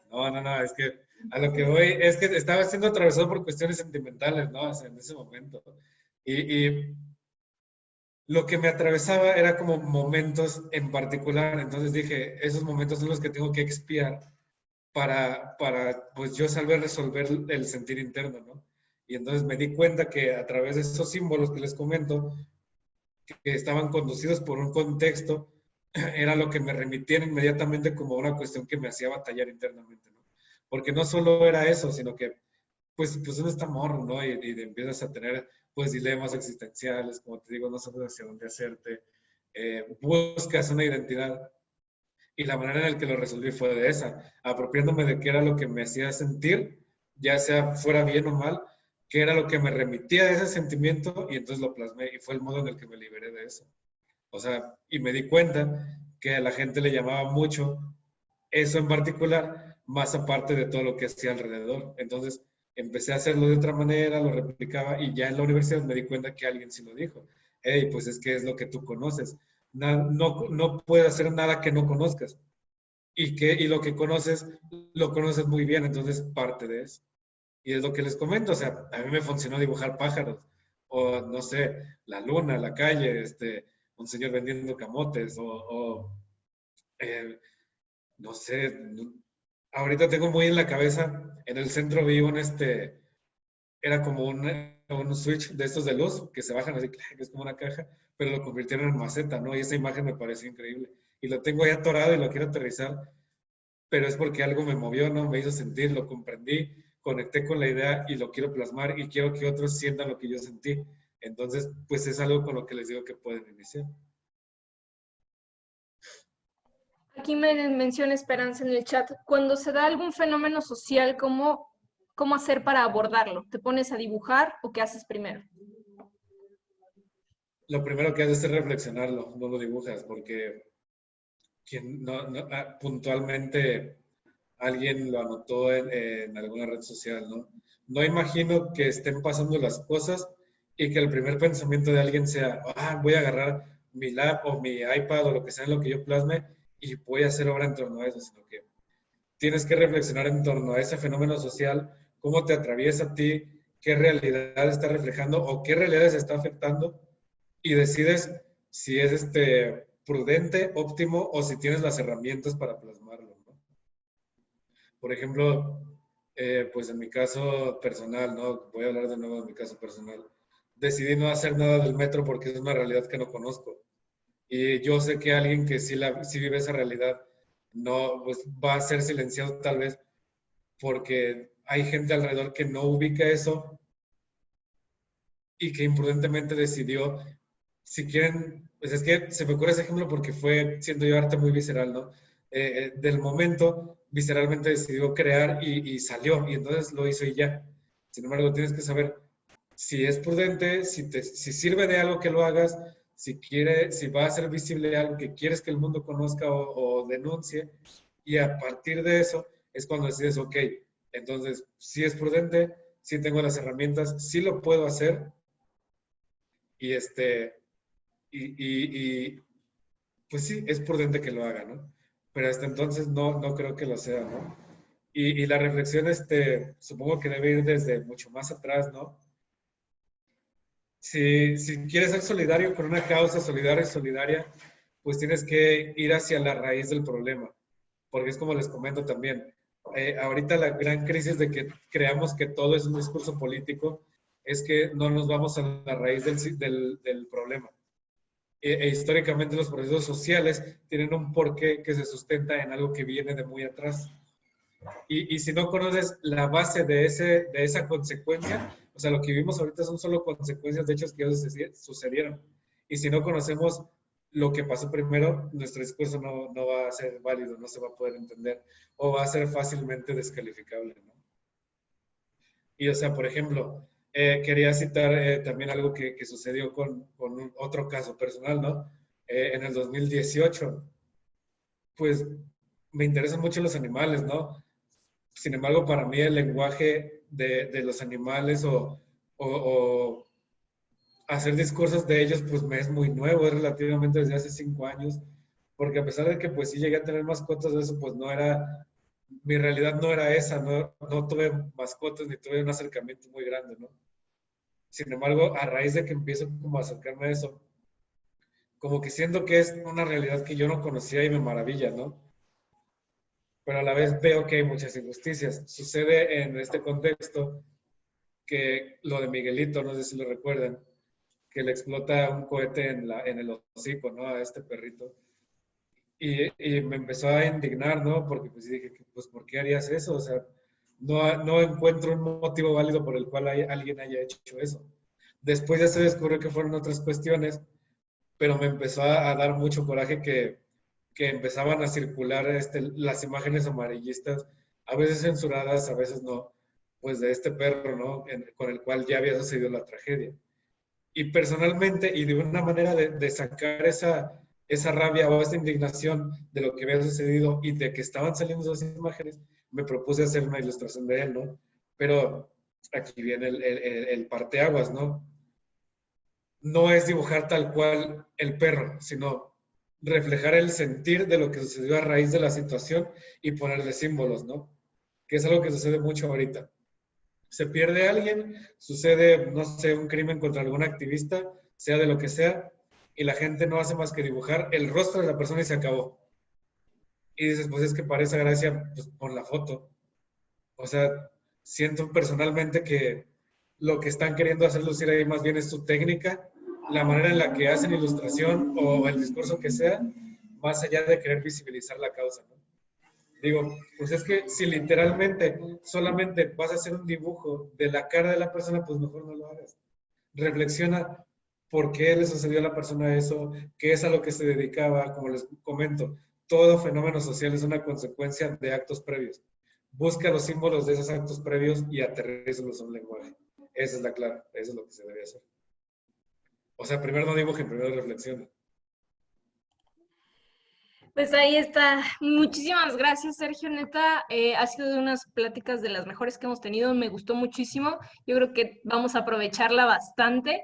No, no, no, es que a lo que voy es que estaba siendo atravesado por cuestiones sentimentales, ¿no? O sea, en ese momento. Y lo que me atravesaba era como momentos en particular, entonces dije, esos momentos son los que tengo que expiar para pues yo saber resolver el sentir interno, ¿no? Y entonces me di cuenta que a través de esos símbolos que les comento, que estaban conducidos por un contexto, era lo que me remitían inmediatamente como una cuestión que me hacía batallar internamente, ¿no? Porque no solo era eso, sino que pues uno está morro, ¿no? Y empiezas a tener pues dilemas existenciales, como te digo, no sabes hacia dónde hacerte, buscas una identidad y la manera en la que lo resolví fue de esa, apropiándome de qué era lo que me hacía sentir, ya sea fuera bien o mal, qué era lo que me remitía a ese sentimiento y entonces lo plasmé y fue el modo en el que me liberé de eso. O sea, y me di cuenta que a la gente le llamaba mucho eso en particular, más aparte de todo lo que hacía alrededor. Entonces, empecé a hacerlo de otra manera, lo replicaba y ya en la universidad me di cuenta que alguien sí lo dijo. Hey, pues es que es lo que tú conoces. No puedes hacer nada que no conozcas. Y lo que conoces, lo conoces muy bien, entonces parte de eso. Y es lo que les comento, o sea, a mí me funcionó dibujar pájaros, o no sé, la luna, la calle, un señor vendiendo camotes, eh, no sé, ahorita tengo muy en la cabeza, en el centro vi era como un switch de estos de luz que se bajan así, que es como una caja, pero lo convirtieron en maceta, ¿no? Y esa imagen me pareció increíble. Y lo tengo ahí atorado y lo quiero aterrizar, pero es porque algo me movió, ¿no? Me hizo sentir, lo comprendí, conecté con la idea y lo quiero plasmar y quiero que otros sientan lo que yo sentí. Entonces, pues es algo con lo que les digo que pueden iniciar. Aquí me menciona Esperanza en el chat, cuando se da algún fenómeno social, ¿cómo hacer para abordarlo? ¿Te pones a dibujar o qué haces primero? Lo primero que haces es reflexionarlo, no lo dibujas, porque puntualmente alguien lo anotó en alguna red social, ¿no? No imagino que estén pasando las cosas y que el primer pensamiento de alguien sea, voy a agarrar mi lap o mi iPad o lo que sea en lo que yo plasme y voy a hacer obra en torno a eso, sino que tienes que reflexionar en torno a ese fenómeno social, cómo te atraviesa a ti, qué realidad está reflejando o qué realidades está afectando y decides si es prudente, óptimo o si tienes las herramientas para plasmarlo, ¿no? Por ejemplo, pues en mi caso personal, ¿no? Voy a hablar de nuevo de mi caso personal. Decidí no hacer nada del metro porque es una realidad que no conozco. Y yo sé que alguien que sí vive esa realidad no, pues va a ser silenciado tal vez porque hay gente alrededor que no ubica eso y que imprudentemente decidió, si quieren, pues es que se me ocurre ese ejemplo porque fue, siendo yo arte muy visceral, ¿no? Del momento, visceralmente decidió crear y salió, y entonces lo hizo y ya. Sin embargo, tienes que saber si es prudente, si sirve de algo que lo hagas, si va a ser visible algo que quieres que el mundo conozca o denuncie, y a partir de eso es cuando decides, ok, entonces, si es prudente, si tengo las herramientas, si lo puedo hacer, y y pues sí, es prudente que lo haga, ¿no? Pero hasta entonces no creo que lo sea, ¿no? Y la reflexión, supongo que debe ir desde mucho más atrás, ¿no? Si quieres ser solidario con una causa solidaria, pues tienes que ir hacia la raíz del problema, porque es como les comento también, ahorita la gran crisis de que creamos que todo es un discurso político es que no nos vamos a la raíz del problema. Históricamente los procesos sociales tienen un porqué que se sustenta en algo que viene de muy atrás. Y si no conoces la base de esa consecuencia, o sea, lo que vivimos ahorita son solo consecuencias de hechos que ya sucedieron. Y si no conocemos lo que pasó primero, nuestro discurso no va a ser válido, no se va a poder entender o va a ser fácilmente descalificable, ¿no? Y, o sea, por ejemplo, quería citar también algo que sucedió con otro caso personal, ¿no? En el 2018, pues me interesan mucho los animales, ¿no? Sin embargo, para mí el lenguaje de los animales o hacer discursos de ellos, pues me es muy nuevo, es relativamente desde hace 5 años, porque a pesar de que pues sí llegué a tener mascotas de eso, pues no era, mi realidad no era esa, no tuve mascotas ni tuve un acercamiento muy grande, ¿no? Sin embargo, a raíz de que empiezo como a acercarme a eso, como que siento que es una realidad que yo no conocía y me maravilla, ¿no? pero a la vez veo que hay muchas injusticias. Sucede en este contexto que lo de Miguelito, no sé si lo recuerdan, que le explota un cohete en el hocico, ¿no? A este perrito. Y me empezó a indignar, ¿no? Porque pues dije, pues, ¿por qué harías eso? O sea, no encuentro un motivo válido por el cual alguien haya hecho eso. Después ya se descubrió que fueron otras cuestiones, pero me empezó a dar mucho coraje que empezaban a circular las imágenes amarillistas, a veces censuradas, a veces no, pues de este perro, ¿no? Con el cual ya había sucedido la tragedia. Y personalmente, y de una manera de sacar esa rabia o esa indignación de lo que había sucedido y de que estaban saliendo esas imágenes, me propuse hacer una ilustración de él, ¿no? Pero aquí viene el parteaguas, ¿no? No es dibujar tal cual el perro, sino reflejar el sentir de lo que sucedió a raíz de la situación y ponerle símbolos, ¿no? Que es algo que sucede mucho ahorita. Se pierde alguien, sucede, no sé, un crimen contra algún activista, sea de lo que sea, y la gente no hace más que dibujar el rostro de la persona y se acabó. Y dices, pues es que para esa gracia, pues pon la foto. O sea, siento personalmente que lo que están queriendo hacer lucir ahí más bien es su técnica, la manera en la que hacen ilustración o el discurso que sea, más allá de querer visibilizar la causa, ¿no? Digo, pues es que si literalmente solamente vas a hacer un dibujo de la cara de la persona, pues mejor no lo hagas. Reflexiona por qué le sucedió a la persona eso, qué es a lo que se dedicaba, como les comento, todo fenómeno social es una consecuencia de actos previos. Busca los símbolos de esos actos previos y aterrízalos a un lenguaje. Esa es la clave, eso es lo que se debe hacer. O sea, primero no dibujen, primero reflexionen. Pues ahí está. Muchísimas gracias, Sergio. Neta, ha sido de unas pláticas de las mejores que hemos tenido. Me gustó muchísimo. Yo creo que vamos a aprovecharla bastante.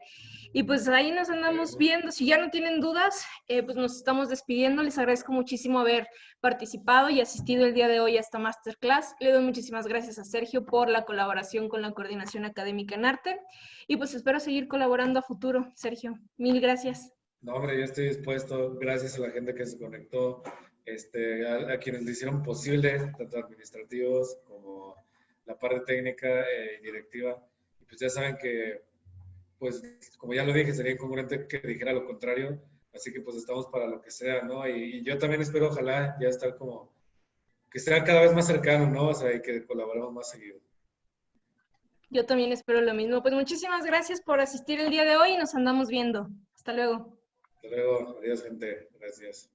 Y pues ahí nos andamos viendo. Si ya no tienen dudas, pues nos estamos despidiendo. Les agradezco muchísimo haber participado y asistido el día de hoy a esta masterclass. Le doy muchísimas gracias a Sergio por la colaboración con la Coordinación Académica en Arte. Y pues espero seguir colaborando a futuro, Sergio. Mil gracias. No, hombre, yo estoy dispuesto, gracias a la gente que se conectó, a quienes lo hicieron posible, tanto administrativos como la parte técnica y directiva. Y pues ya saben que, pues, como ya lo dije, sería incongruente que dijera lo contrario, así que pues estamos para lo que sea, ¿no? Y yo también espero, ojalá, ya estar como, que sea cada vez más cercano, ¿no? O sea, y que colaboremos más seguido. Yo también espero lo mismo. Pues muchísimas gracias por asistir el día de hoy y nos andamos viendo. Hasta luego. Hasta luego, adiós gente, gracias.